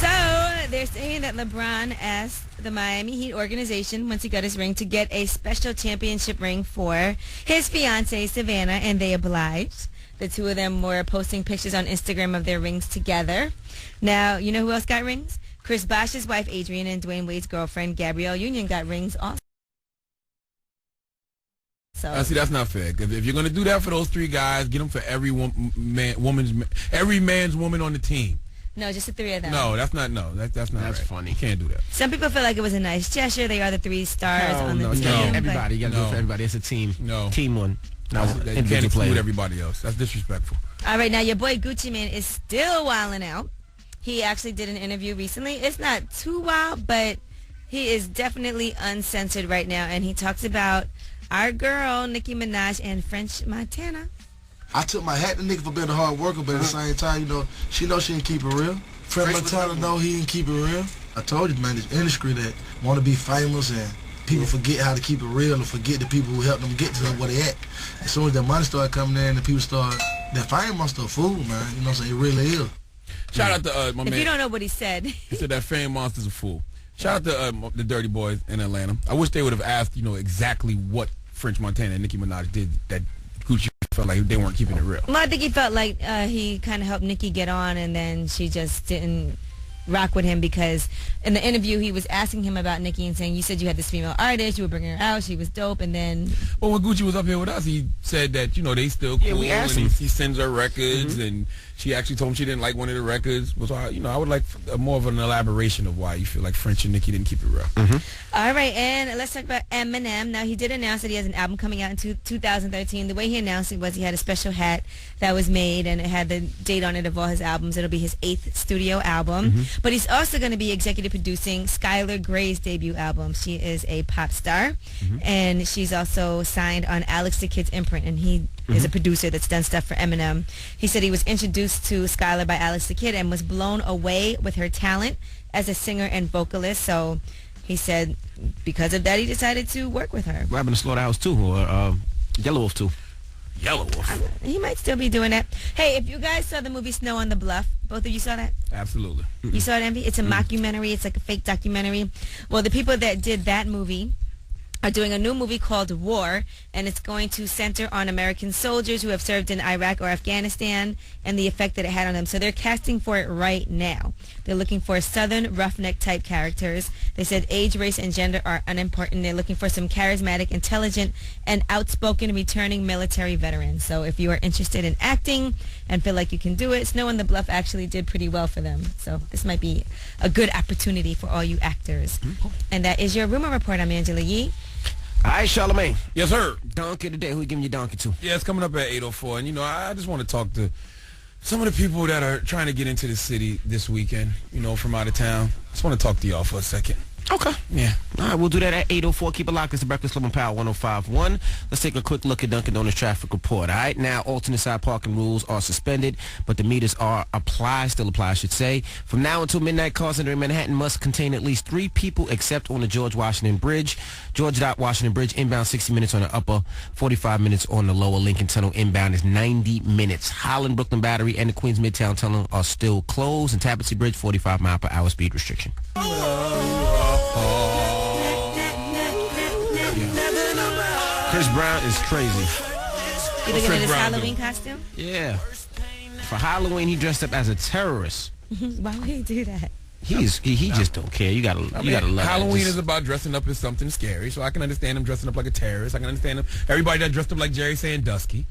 So they're saying that LeBron asked the Miami Heat organization, once he got his ring, to get a special championship ring for his fiancée, Savannah, and they obliged. The two of them were posting pictures on Instagram of their rings together. Now, you know who else got rings? Chris Bosh's wife, Adrian, and Dwayne Wade's girlfriend, Gabrielle Union, got rings also. So, See, that's not fair. 'Cause if you're going to do that for those three guys, get them for every man's woman on the team. no, just the three of them. No, that's not. No, that's not. That's right. funny. You can't do that. Some people feel like it was a nice gesture. They are the three stars on the team. no. but- Everybody, you got to do it No. for everybody. It's a team. No. Team one. No, You can't individual exclude player. everybody else. That's disrespectful. All right, now your boy Gucci Mane is still wilding out. He actually did an interview recently. It's not too wild, but he is definitely uncensored right now, and he talks about our girl Nicki Minaj and French Montana. I took my hat to Nicki for being a hard worker, but at the same time, she knows she didn't keep it real. French Montana know he didn't keep it real. I told you, man, this industry that want to be famous and people forget how to keep it real and forget the people who helped them get to where they at. As soon as that money started coming in and people start, that fame must have fooled, man. You know what I'm saying? It really is. Shout out to my If man. you don't know what he said, He said that fame monster's a fool. Shout out to the Dirty Boys in Atlanta. I wish they would have asked, exactly what French Montana and Nicki Minaj did that Gucci felt like they weren't keeping it real. well, I think he felt like he kind of helped Nicki get on, and then she just didn't rock with him because in the interview he was asking him about Nicki and saying, you said you had this female artist, you were bringing her out, she was dope, and then... Well, when Gucci was up here with us, he said that, they still cool. Yeah, we asked and him. he sends her records, and she actually told him she didn't like one of the records. So, I would like more of an elaboration of why you feel like French and Nicki didn't keep it real. All right, and let's talk about Eminem. Now, he did announce that he has an album coming out in 2013. The way he announced it was he had a special hat that was made, and it had the date on it of all his albums. It'll be his 8th studio album. But he's also going to be executive producing Skylar Gray's debut album. She is a pop star, and she's also signed on Alex the Kid's imprint, and he is a producer that's done stuff for Eminem. He said he was introduced to Skylar by Alex the Kid and was blown away with her talent as a singer and vocalist. So he said because of that, he decided to work with her. What happened to Slaughterhouse 2 or Yellow Wolf 2? Yellow Wolf. He might still be doing that. Hey, if you guys saw the movie Snow on the Bluff, both of you saw that? Absolutely. You saw it, Envy? It's a mockumentary. It's like a fake documentary. Well, the people that did that movie are doing a new movie called War, and it's going to center on American soldiers who have served in Iraq or Afghanistan and the effect that it had on them. So they're casting for it right now. They're looking for Southern roughneck type characters. They said age, race, and gender are unimportant. They're looking for some charismatic, intelligent, and outspoken returning military veterans. So if you are interested in acting and feel like you can do it, Snow on the Bluff actually did pretty well for them. So this might be a good opportunity for all you actors. And that is your Rumor Report. I'm Angela Yee. All right, Charlamagne. Yes, sir. Donkey today. Who you giving your donkey to? Yeah, it's coming up at 8:04, and I just want to talk to some of the people that are trying to get into the city this weekend, from out of town. Just want to talk to y'all for a second. Okay. Yeah. All right, we'll do that at 8:04. Keep it locked. It's the Breakfast Club on Power 105.1. Let's take a quick look at Dunkin' Donuts traffic report. All right, now alternate side parking rules are suspended, but the meters still apply, I should say. From now until midnight, cars entering Manhattan must contain at least 3 people except on the George Washington Bridge. George Washington Bridge inbound 60 minutes on the upper, 45 minutes on the lower. Lincoln Tunnel inbound is 90 minutes. Holland, Brooklyn Battery, and the Queens Midtown Tunnel are still closed, and Tapestry Bridge 45 mile per hour speed restriction. Chris Brown is crazy. You looking at his Brown Halloween costume? Yeah. For Halloween, he dressed up as a terrorist. Why would he do that? He just don't care. You gotta love Halloween it. is about dressing up as something scary, so I can understand him dressing up like a terrorist. I can understand him. Everybody that dressed up like Jerry Sandusky.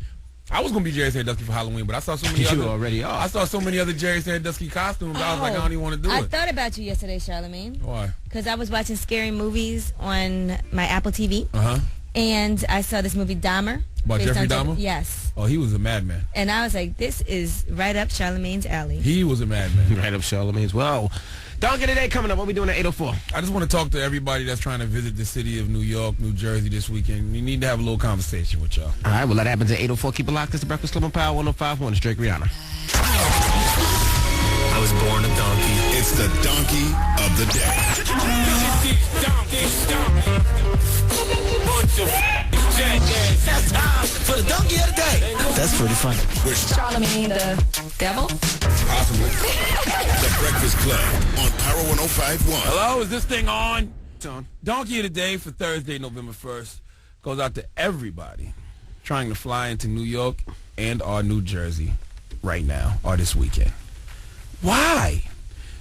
I was gonna be Jerry Sandusky for Halloween, but I saw so many You already are. I saw so many other Jerry Sandusky costumes. I was like, I don't even want to do I it. thought about you yesterday, Charlamagne. Why? Because I was watching scary movies on my Apple TV, Uh-huh. and I saw this movie Dahmer. About based Jeffrey on Dahmer? Yes. Oh, he was a madman. And I was like, this is right up Charlamagne's alley. He was a madman. Right up Charlamagne as well. Donkey today coming up. What we doing at 8:04? I just want to talk to everybody that's trying to visit the city of New York, New Jersey this weekend. We need to have a little conversation with y'all. All right, well, that happens at 8:04. Keep it locked. It's the Breakfast Club on Power 105.1. It's Drake Rihanna. I was born a donkey. It's the donkey of the day. That's time for That's pretty funny. Charlamagne the devil? Possibly. The Breakfast Club on Power 105.1. Hello, is this thing on? It's on. Donkey of the Day for Thursday, November 1st goes out to everybody trying to fly into New York and or New Jersey right now or this weekend. Why?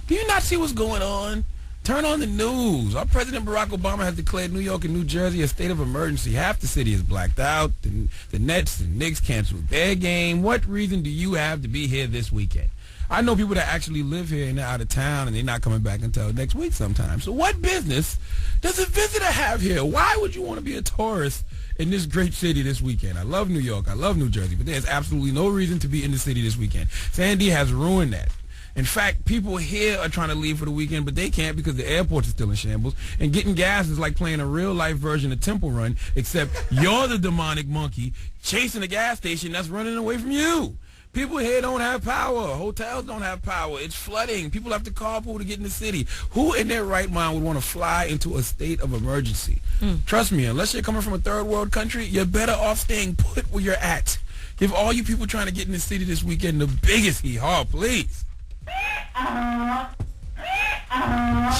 Do you not see what's going on? Turn on the news. Our President Barack Obama has declared New York and New Jersey a state of emergency. Half the city is blacked out. The Nets and Knicks canceled their game. What reason do you have to be here this weekend? I know people that actually live here and they're out of town and they're not coming back until next week sometime. So what business does a visitor have here? Why would you want to be a tourist in this great city this weekend? I love New York. I love New Jersey. But there's absolutely no reason to be in the city this weekend. Sandy has ruined that. In fact, people here are trying to leave for the weekend, but they can't because the airports are still in shambles. And getting gas is like playing a real-life version of Temple Run, except you're the demonic monkey chasing a gas station that's running away from you. People here don't have power. Hotels don't have power. It's flooding. People have to carpool to get in the city. Who in their right mind would want to fly into a state of emergency? Trust me, unless you're coming from a third world country, you're better off staying put where you're at. Give all you people trying to get in the city this weekend the biggest hee-haw, please.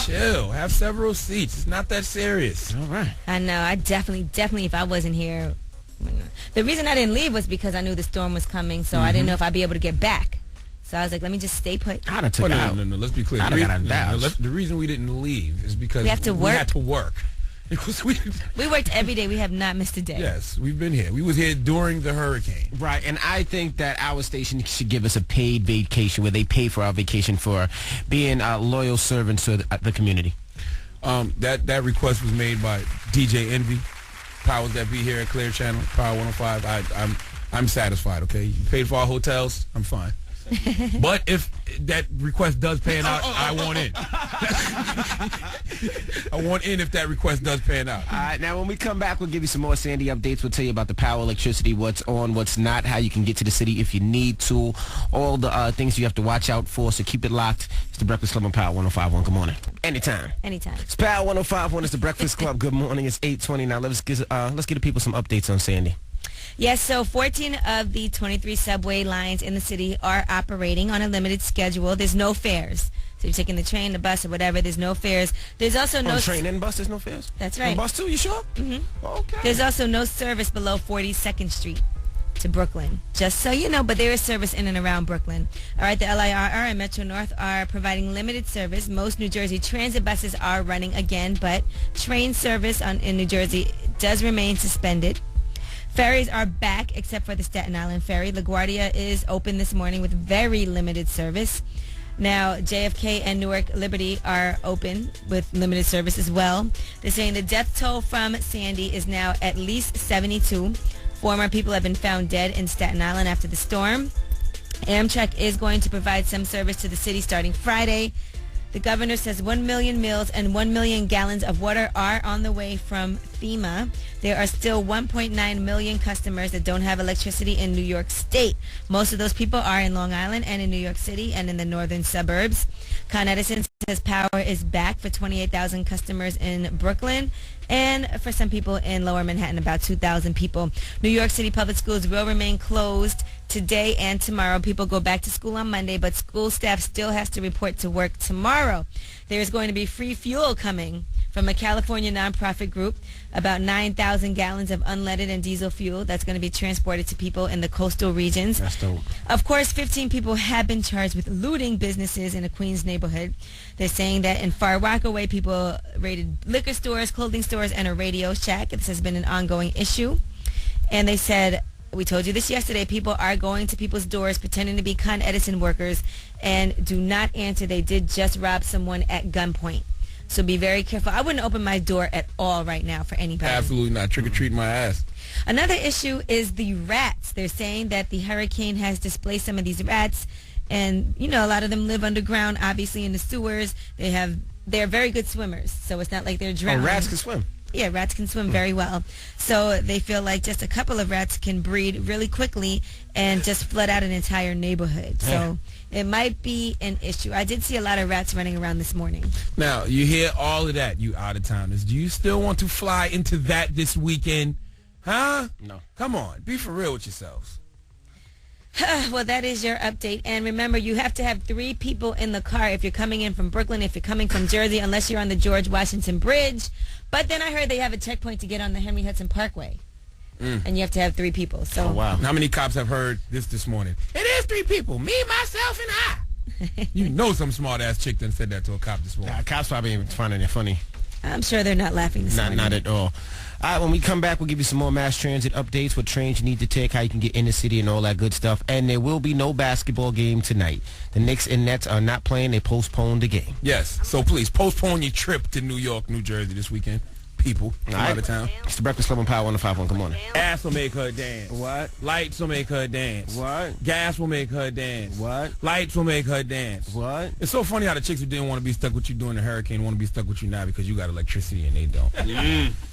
Chill. Have several seats. It's not that serious. All right. I know. I definitely, if I wasn't here, the reason I didn't leave was because I knew the storm was coming, so I didn't know if I'd be able to get back. So I was like, let me just stay put. I'd have took it out. No. Let's be clear. I'd have got out of Dallas. The reason we didn't leave is because We have to work. had to work. Because we worked every day. We have not missed a day. Yes, we've been here. We was here during the hurricane. Right, and I think that our station should give us a paid vacation where they pay for our vacation for being loyal servants to the community. That request was made by DJ Envy, powers that be here at Clear Channel, Power 105. I'm satisfied. Okay, you paid for our hotels. I'm fine. But if that request does pan out, I want in. I want in if that request does pan out. All right, now when we come back, we'll give you some more Sandy updates. We'll tell you about the power, electricity, what's on, what's not, how you can get to the city if you need to, all the things you have to watch out for, so keep it locked. It's the Breakfast Club on Power 105.1. Good morning. Anytime. Anytime. It's Power 105.1. It's the Breakfast Club. Good morning. It's 8:20 now. Let's give the people some updates on Sandy. Yes, so 14 of the 23 subway lines in the city are operating on a limited schedule. There's no fares. So you're taking the train, the bus, or whatever. There's no fares. There's also no... train and bus, there's no fares? That's right. On bus too, you sure? Mm-hmm. Okay. There's also no service below 42nd Street to Brooklyn. Just so you know, but there is service in and around Brooklyn. All right, the LIRR and Metro North are providing limited service. Most New Jersey transit buses are running again, but train service in New Jersey does remain suspended. Ferries are back except for the Staten Island Ferry. LaGuardia is open this morning with very limited service. Now, JFK and Newark Liberty are open with limited service as well. They're saying the death toll from Sandy is now at least 72. 4 more people have been found dead in Staten Island after the storm. Amtrak is going to provide some service to the city starting Friday. The governor says 1 million meals and 1 million gallons of water are on the way from FEMA. There are still 1.9 million customers that don't have electricity in New York State. Most of those people are in Long Island and in New York City and in the northern suburbs. Con Edison says power is back for 28,000 customers in Brooklyn and for some people in Lower Manhattan, about 2,000 people. New York City public schools will remain closed today and tomorrow. People go back to school on Monday, but school staff still has to report to work tomorrow. There is going to be free fuel coming from a California nonprofit group, about 9,000 gallons of unleaded and diesel fuel that's going to be transported to people in the coastal regions. That's dope. Of course, 15 people have been charged with looting businesses in a Queens neighborhood. They're saying that in Far Rockaway, people raided liquor stores, clothing stores, and a Radio Shack. This has been an ongoing issue. And they said, we told you this yesterday, people are going to people's doors pretending to be Con Edison workers and do not answer. They did just rob someone at gunpoint. So be very careful. I wouldn't open my door at all right now for anybody. Absolutely not. Trick-or-treat my ass. Another issue is the rats. They're saying that the hurricane has displaced some of these rats. And, you know, a lot of them live underground, obviously in the sewers. They're very good swimmers. So it's not like they're drowning. Oh, rats can swim. Yeah, rats can swim very well. So they feel like just a couple of rats can breed really quickly and just flood out an entire neighborhood. So it might be an issue. I did see a lot of rats running around this morning. Now, you hear all of that, you out-of-towners. Do you still want to fly into that this weekend? Huh? No. Come on. Be for real with yourselves. Well, that is your update. And remember, you have to have 3 people in the car if you're coming in from Brooklyn, if you're coming from Jersey, unless you're on the George Washington Bridge. But then I heard they have a checkpoint to get on the Henry Hudson Parkway. And you have to have 3 people. So wow. How many cops have heard this morning? It is 3 people. Me, myself, and I. You know some smart-ass chick done said that to a cop this morning. Cops probably ain't finding it funny. I'm sure they're not laughing this morning. Not at all. All right, when we come back, we'll give you some more mass transit updates, what trains you need to take, how you can get in the city, and all that good stuff. And there will be no basketball game tonight. The Knicks and Nets are not playing. They postponed the game. Yes. So please, postpone your trip to New York, New Jersey this weekend. People from out of town. It's the Breakfast Club on Power 105.1. Good morning. Ass will make her dance. What? Lights will make her dance. What? Gas will make her dance. What? Lights will make her dance. What? It's so funny how the chicks who didn't want to be stuck with you during the hurricane want to be stuck with you now because you got electricity and they don't.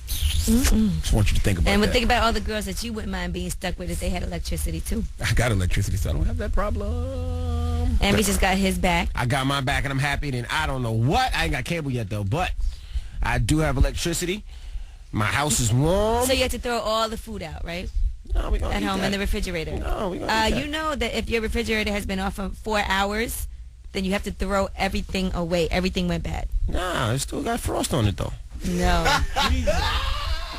Just want you to think about And that. think about all the girls that you wouldn't mind being stuck with if they had electricity, too. I got electricity, so I don't have that problem. And we just got his back. I got my back and I'm happy. And I don't know what. I ain't got cable yet, though. But I do have electricity. My house is warm. So you have to throw all the food out, right? No, we gonna At eat home that. in the refrigerator. No, we gonna eat that. You know that if your refrigerator has been off for 4 hours, then you have to throw everything away. Everything went bad. Nah, it still got frost on it, though. No.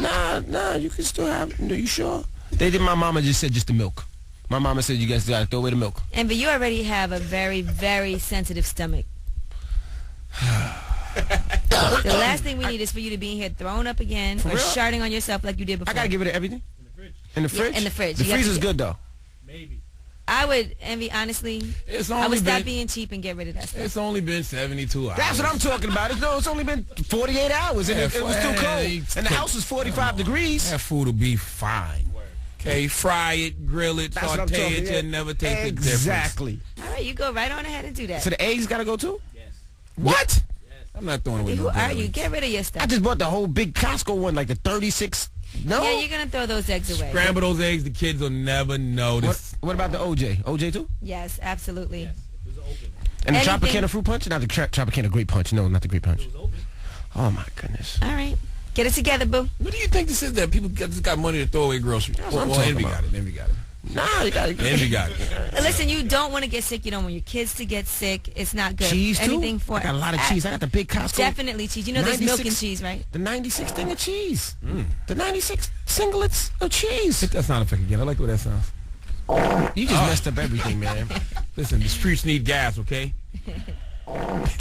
Nah, you can still have. No, you sure? They did. My mama just said just the milk. My mama said you guys gotta throw away the milk. But you already have a very, very sensitive stomach. The last thing we need is for you to be in here thrown up again or real? sharting on yourself like you did before. I gotta give it everything. In the fridge. In the fridge. The You have freezer's to- good though. I would, Envy, honestly, It's I only would stop been being cheap and get rid of that stuff. it's only been 72 hours. That's what I'm talking about. It's only been 48 hours and it was still cold. And the house was 45 degrees. That food will be fine. Okay, fry it, grill it, That's what I'm saute talking it, about. you'll never taste the difference. Exactly. All right, you go right on ahead and do that. So the eggs gotta go too? What? I'm not throwing away Who no are eggs. you? Get rid of your stuff. I just bought the whole big Costco one, like the 36. No. Yeah, you're going to throw those eggs away. Scramble those eggs, the kids will never notice. What about the OJ? OJ too? Yes, absolutely. And the Anything- Tropicana fruit punch? Not the Tropicana grape punch. No, not the grape punch. Oh my goodness. All right. Get it together, boo. What do you think this is that people just got money to throw away groceries? what I'm Well, talking Envy about. got it. Envy got it. Nah, you gotta Envy got it. Listen, you don't want to get sick. You don't want your kids to get sick. It's not good. cheese too? Anything for I got a lot of cheese. I got the big Costco. Definitely cheese. You know there's milk and 96 cheese, right? The 96 thing of cheese. The 96 singlets of cheese. Hit that sound effect again. I like the way that sounds. You just messed up everything, man. Listen, the streets need gas, okay?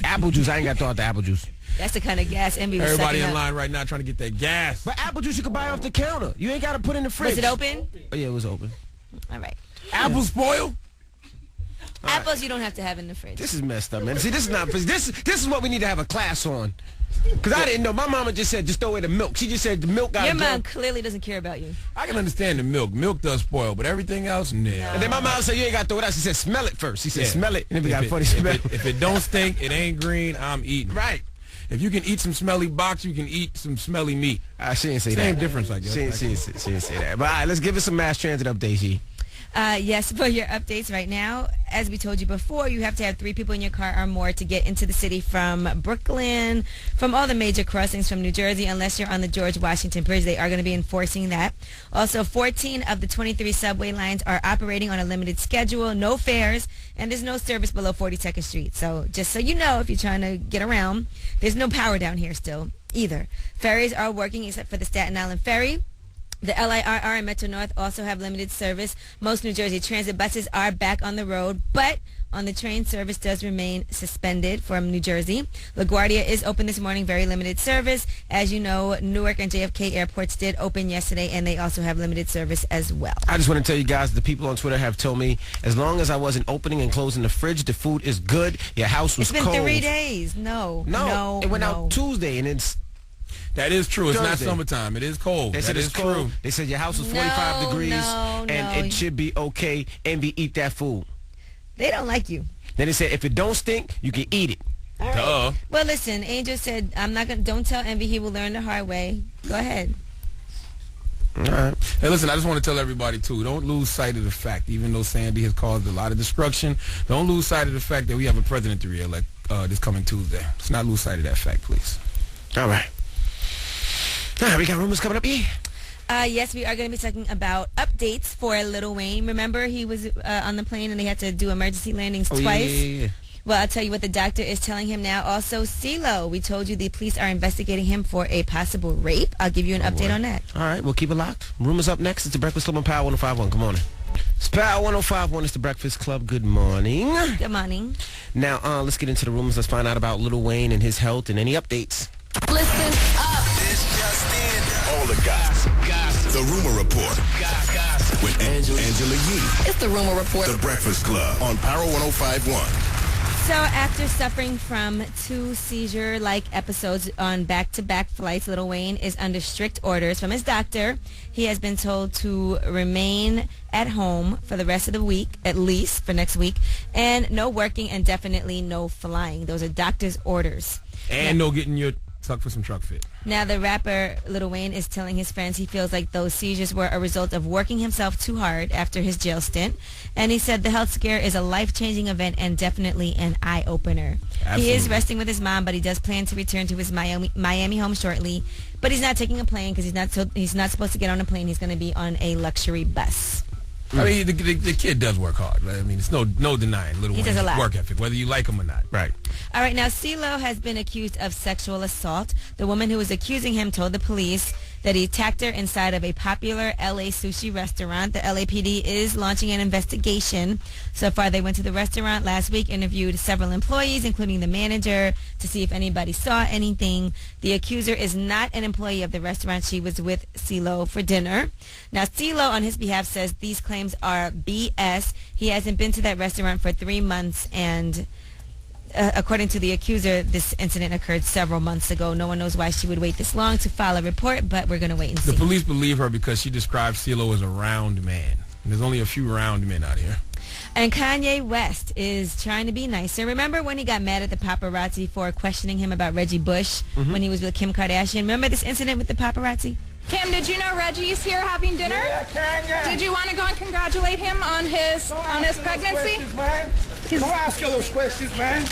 Apple juice. I ain't got to throw out the apple juice. That's the kind of gas Envy was Everybody sucking in up. line right now trying to get that gas. But apple juice you can buy off the counter. You ain't got to put in the fridge. Was it open? Oh, yeah, it was open. All right. Apple spoil? Apples you don't have to have in the fridge. This is messed up, man. See, this is not. This is what we need to have a class on. Because I didn't know. My mama just said just throw away the milk. She just said the milk got Your to mom go. clearly doesn't care about you. I can understand the milk. Milk does spoil, but everything else, no. And then my mom said you ain't got to throw it out. She said smell it first. She said Yeah. smell it. And then we got a If funny it- smell. if it don't stink, it ain't green, I'm eating. Right. If you can eat some smelly box, you can eat some smelly meat. She didn't say Same that. difference, I guess. She didn't say that. But all right, let's give us some mass transit updates, G. Yes, for your updates right now, as we told you before, you have to have 3 people in your car or more to get into the city from Brooklyn, from all the major crossings from New Jersey, unless you're on the George Washington Bridge. They are going to be enforcing that. Also, 14 of the 23 subway lines are operating on a limited schedule, no fares, and there's no service below 42nd Street. So just so you know, if you're trying to get around, there's no power down here still either. Ferries are working except for the Staten Island Ferry. The LIRR and Metro North also have limited service. Most New Jersey Transit buses are back on the road, but on the train, service does remain suspended from New Jersey. LaGuardia is open this morning, very limited service. As you know, Newark and JFK airports did open yesterday, and they also have limited service as well. I just want to tell you guys, the people on Twitter have told me, as long as I wasn't opening and closing the fridge, the food is good. Your house was It's been cold. 3 days. No. It went out Tuesday, and it's That is true. It's not Thursday. summertime. It is cold. They said That it's is cold. true. They said your house was 45 No, degrees, no, and no. it should be okay. Envy, eat that food. They don't like you. Then they said if it don't stink, you can eat it. All right. Duh. Well, listen, Angel said, I'm not going to, don't tell Envy, he will learn the hard way. Go ahead. All right. Hey, listen, I just want to tell everybody, too, don't lose sight of the fact, even though Sandy has caused a lot of destruction, don't lose sight of the fact that we have a president to re-elect this coming Tuesday. Let's not lose sight of that fact, please. All right. All right, we got rumors coming up here. Yes, we are going to be talking about updates for Lil Wayne. Remember, he was on the plane and they had to do emergency landings twice? Yeah. Well, I'll tell you what the doctor is telling him now. Also, CeeLo, we told you the police are investigating him for a possible rape. I'll give you an update on that. All right, we'll keep it locked. Rumors up next. It's the Breakfast Club on Power 105.1. Good morning. It's Power 105.1. It's the Breakfast Club. Good morning. Good morning. Now, let's get into the rumors. Let's find out about Lil Wayne and his health and any updates. Listen up. This just in. All the gossip. The Rumor Report. With Angela Yee. It's the Rumor Report. The Breakfast Club on Power 105.1. So after suffering from 2 seizure-like episodes on back-to-back flights, Lil Wayne is under strict orders from his doctor. He has been told to remain at home for the rest of the week, at least for next week, and no working and definitely no flying. Those are doctor's orders. And no getting your tuck for some truck fit. Now, the rapper Lil Wayne is telling his friends he feels like those seizures were a result of working himself too hard after his jail stint. And he said the health scare is a life-changing event and definitely an eye-opener. He is resting with his mom, but he does plan to return to his Miami home shortly. But he's not taking a plane because he's not supposed to get on a plane. He's going to be on a luxury bus. I mean, the kid does work hard. I mean, it's no denying Lil Wayne's work ethic, whether you like him or not. Right. All right, now CeeLo has been accused of sexual assault. The woman who was accusing him told the police that he attacked her inside of a popular LA sushi restaurant. The LAPD is launching an investigation. So far, they went to the restaurant last week, interviewed several employees, including the manager, to see if anybody saw anything. The accuser is not an employee of the restaurant. She was with CeeLo for dinner. Now, CeeLo, on his behalf, says these claims are BS. He hasn't been to that restaurant for 3 months, and according to the accuser, this incident occurred several months ago. No one knows why she would wait this long to file a report, but we're going to wait and see. The police believe her because she describes CeeLo as a round man. And there's only a few round men out here. And Kanye West is trying to be nicer. Remember when he got mad at the paparazzi for questioning him about Reggie Bush when he was with Kim Kardashian? Remember this incident with the paparazzi? Kim, did you know Reggie's here having dinner? Yeah, Kanye. Did you want to go and congratulate him on his pregnancy? Don't ask you those questions, man.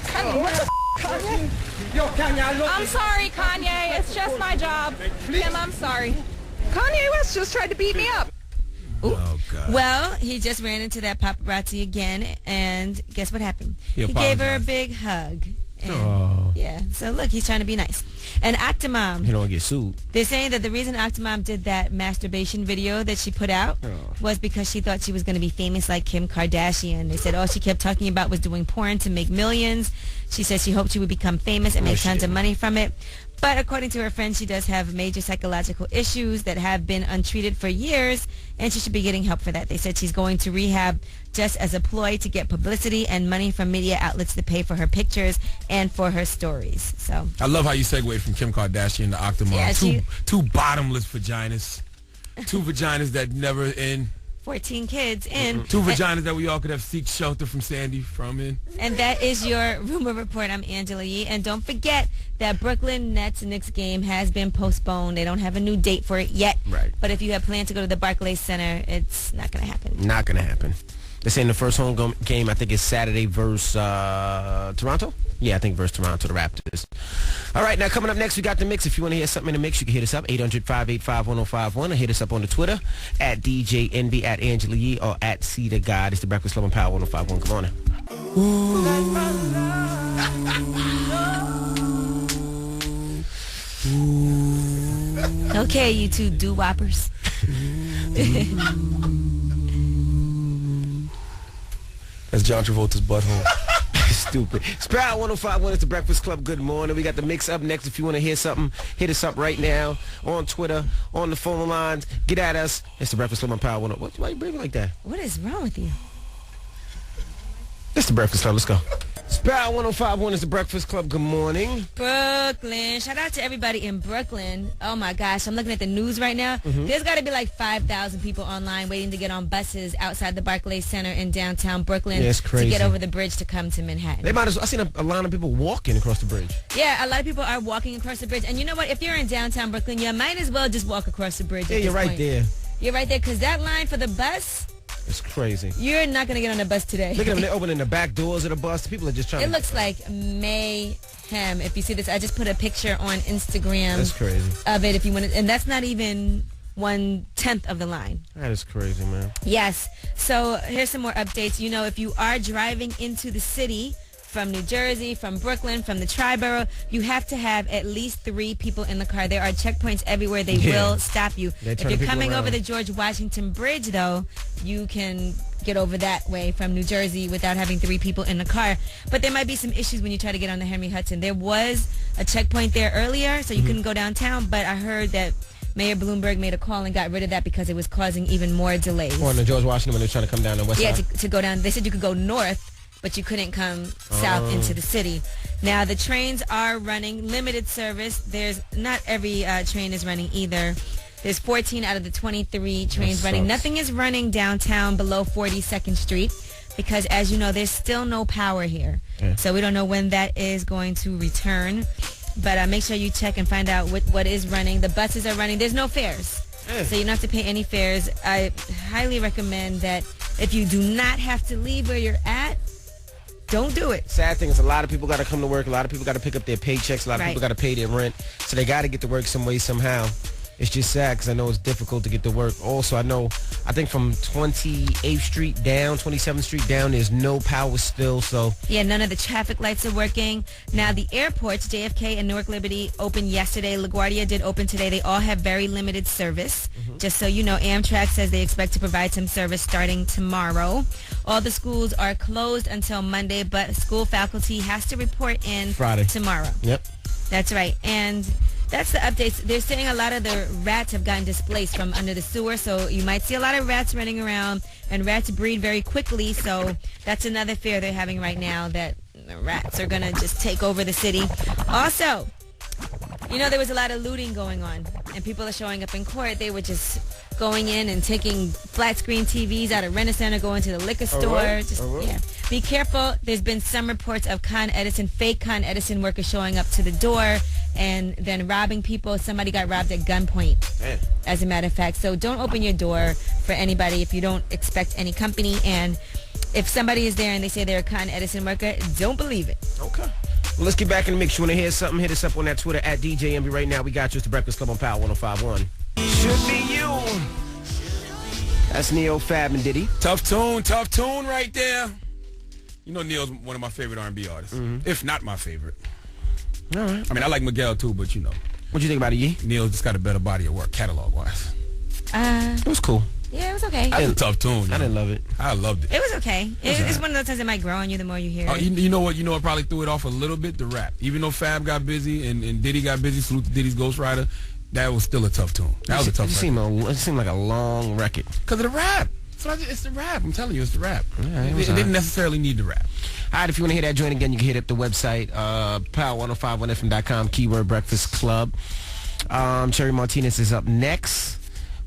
Kanye? Yo, Kanye, I'm sorry, Kanye. It's just my job. Kim, I'm sorry. Kanye West just tried to beat me up. Ooh. Oh, God. Well, he just ran into that paparazzi again, and guess what happened? He gave her a big hug. And, yeah, so look, he's trying to be nice. And Octomom, You don't get sued. they're saying that the reason Octomom did that masturbation video that she put out was because she thought she was going to be famous like Kim Kardashian. They said all she kept talking about was doing porn to make millions. She said she hoped she would become famous and make tons of money from it. But according to her friends, she does have major psychological issues that have been untreated for years, and she should be getting help for that. They said she's going to rehab just as a ploy to get publicity and money from media outlets to pay for her pictures and for her stories. So I love how you segue from Kim Kardashian to Octomom. Yeah, two bottomless vaginas. 2 vaginas that never end. 14 kids in. 2 vaginas that we all could have seek shelter from Sandy from in. And that is your Rumor Report. I'm Angela Yee. And don't forget that Brooklyn Nets-Knicks game has been postponed. They don't have a new date for it yet. Right. But if you have planned to go to the Barclays Center, it's not going to happen. Not going to happen. They're saying the first home game, I think, is Saturday versus Toronto. Yeah, I think versus Toronto, the Raptors. All right, now coming up next, we got the mix. If you want to hear something in the mix, you can hit us up, 800-585-1051, or hit us up on the Twitter, at DJNB, at Angela Yee, or at C the God. It's the Breakfast Club on Power 105.1. Good morning. Okay, you two doo-woppers. That's John Travolta's butthole. Stupid. Sprout 105.1 is the Breakfast Club. Good morning. We got the mix up next. If you want to hear something, hit us up right now on Twitter, on the phone lines. Get at us. It's the Breakfast Club on Power 105. Why are you breathing like that? What is wrong with you? It's the Breakfast Club. Let's go. Sprout 105.1 is the Breakfast Club. Good morning. Brooklyn. Shout out to everybody in Brooklyn. Oh, my gosh. I'm looking at the news right now. There's got to be like 5,000 people online waiting to get on buses outside the Barclays Center in downtown Brooklyn to get over the bridge to come to Manhattan. They might as well. I seen a line of people walking across the bridge. Yeah, a lot of people are walking across the bridge. And you know what? If you're in downtown Brooklyn, you might as well just walk across the bridge. Yeah, you're right there. You're right there because that line for the bus... It's crazy. You're not going to get on the bus today. Look at them. They're opening the back doors of the bus. People are just trying It looks like mayhem. If you see this, I just put a picture on Instagram. That's crazy. Of it if you want to. And that's not even 1/10 of the line. That is crazy, man. Yes. So here's some more updates. You know, if you are driving into the city from New Jersey, from Brooklyn, from the Tri-Borough, you have to have at least 3 people in the car. There are checkpoints everywhere. They will stop you. If you're coming over the George Washington Bridge, though, you can get over that way from New Jersey without having 3 people in the car. But there might be some issues when you try to get on the Henry Hudson. There was a checkpoint there earlier, so you couldn't go downtown, but I heard that Mayor Bloomberg made a call and got rid of that because it was causing even more delays. Or on the George Washington when they're trying to come down the west side? Yeah, to go down. They said you could go north, but you couldn't come south into the city. Now, the trains are running limited service. There's not every train is running either. There's 14 out of the 23 trains running. Nothing is running downtown below 42nd Street because, as you know, there's still no power here. Yeah. So we don't know when that is going to return. But make sure you check and find out what is running. The buses are running. There's no fares. So you don't have to pay any fares. I highly recommend that if you do not have to leave where you're at, don't do it. Sad thing is a lot of people got to come to work. A lot of people got to pick up their paychecks. A lot of people got to pay their rent. So they got to get to work some way, somehow. It's just sad because I know it's difficult to get to work. Also, I think from 28th Street down, 27th Street down, there's no power still. So yeah, none of the traffic lights are working. Now, the airports, JFK and Newark Liberty, opened yesterday. LaGuardia did open today. They all have very limited service. Just so you know, Amtrak says they expect to provide some service starting tomorrow. All the schools are closed until Monday, but school faculty has to report in Friday. Tomorrow. Yep. That's right. And that's the updates. They're saying a lot of the rats have gotten displaced from under the sewer, so you might see a lot of rats running around, and rats breed very quickly, so that's another fear they're having right now, that the rats are going to just take over the city. Also, you know, there was a lot of looting going on, and people are showing up in court. They were just going in and taking flat screen TVs out of Rent-A-Center, going to the liquor store. Yeah. Be careful. There's been some reports of fake Con Edison workers showing up to the door and then robbing people. Somebody got robbed at gunpoint, as a matter of fact. So don't open your door for anybody if you don't expect any company. And if somebody is there and they say they're a Con Edison worker, don't believe it. Okay. Well, let's get back in the mix. You want to hear something? Hit us up on that Twitter at DJ Envy right now. We got you. It's the Breakfast Club on Power 105.1. Should be you. That's Neo, Fab, and Diddy. Tough tune right there. You know Neo's one of my favorite R&B artists, if not my favorite. All right. I mean, I like Miguel too, but you know. What'd you think about it, Yee? Neo's just got a better body of work, catalog-wise. It was cool. Yeah, it was okay. That's a tough tune. I didn't love it. I loved it. It was okay. It's one of those times that might grow on you the more you hear it. You know what? You know what probably threw it off a little bit? The rap. Even though Fab got busy and Diddy got busy, salute to Diddy's Ghost Rider, that was still a tough tune. That was a tough record. It seemed like a long record. Because of the rap. It's the rap. I'm telling you, it's the rap. Yeah, it didn't necessarily need the rap. All right, if you want to hear that joint again, you can hit up the website, power1051fm.com, keyword Breakfast Club. Cherry Martinez is up next.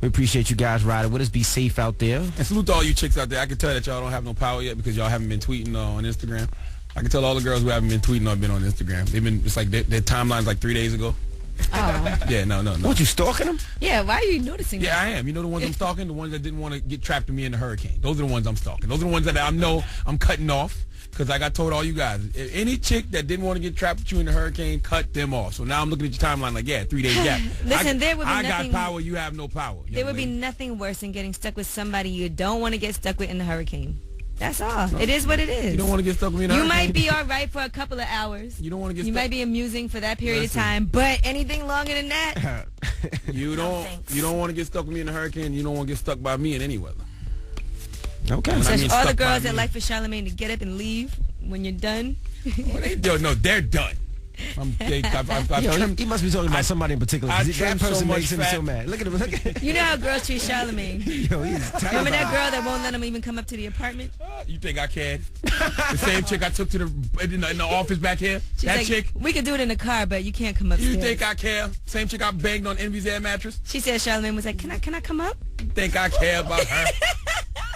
We appreciate you guys riding with us. Be safe out there. And salute to all you chicks out there. I can tell that y'all don't have no power yet because y'all haven't been tweeting on Instagram. I can tell all the girls who haven't been tweeting or been on Instagram. It's like their timeline's like 3 days ago. Oh. Yeah, no. What, you stalking them? Yeah, why are you noticing that? Yeah, I am. You know the ones I'm stalking? The ones that didn't want to get trapped with me in the hurricane. Those are the ones I'm stalking. Those are the ones that I know I'm cutting off because like I told all you guys, if any chick that didn't want to get trapped with you in the hurricane, cut them off. So now I'm looking at your timeline like, 3 days gap. Listen, there would be I nothing, got power, you have no power. There would be nothing worse than getting stuck with somebody you don't want to get stuck with in the hurricane. That's all. No. It is what it is. You don't want to get stuck with me in a hurricane. You might be all right for a couple of hours. You don't want to get stuck. You might be amusing for that period of time, but anything longer than that, you don't want to get stuck with me in a hurricane. You don't want to get stuck by me in any weather. Okay. So all the girls that like for Charlamagne to get up and leave when you're done. Well, they're done. He must be talking about somebody in particular. That person makes him so mad. Look at him. You know how girls treat Charlamagne. Remember that girl that won't let him even come up to the apartment? You think I can? The same chick I took to in the office back here? She's that like, chick? We could do it in the car, but you can't come upstairs. You think I care? Same chick I banged on Envy's air mattress? She said Charlamagne was like, can I come up? You think I care about her?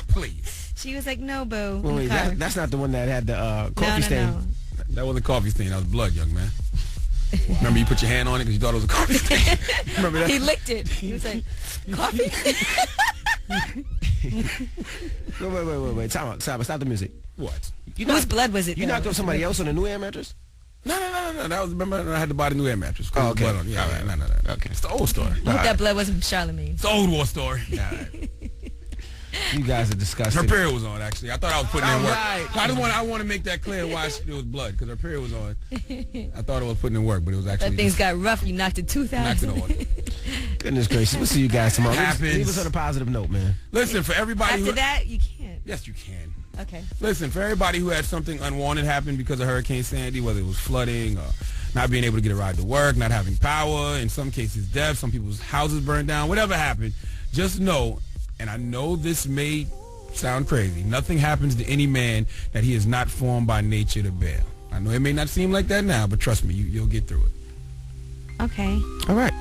Please. She was like, no, boo. Wait, that's not the one that had the coffee stain. No. That wasn't coffee stain. That was blood, young man. Remember you put your hand on it because you thought it was a coffee stain? Remember that? He licked it. He was like, coffee? Wait. Time out. Stop the music. What? Whose blood was it? You knocked up somebody else on a new air mattress? No. That was, remember, I had to buy the new air mattress. Oh, okay. Blood on it. Yeah, All right. No. Okay. It's the old story. I hope that blood wasn't Charlemagne. It's the old war story. Yeah, You guys are disgusting. her period was on, actually. I thought I was putting in work. Right. I want to make that clear why it was blood, because her period was on. I thought it was putting in work, but it was actually But things got rough. You knocked a tooth out. knocked it on. Goodness gracious. We'll see you guys tomorrow. Happens. Leave us on a positive note, man. Listen, for everybody After who... that, you can't. Yes, you can. Okay. Listen, for everybody who had something unwanted happen because of Hurricane Sandy, whether it was flooding or not being able to get a ride to work, not having power, in some cases death, some people's houses burned down, whatever happened, just know, and I know this may sound crazy, nothing happens to any man that he is not formed by nature to bear. I know it may not seem like that now, but trust me, you'll get through it. Okay. All right.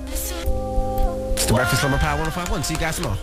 It's the Breakfast Club on Power 105.1. See you guys tomorrow.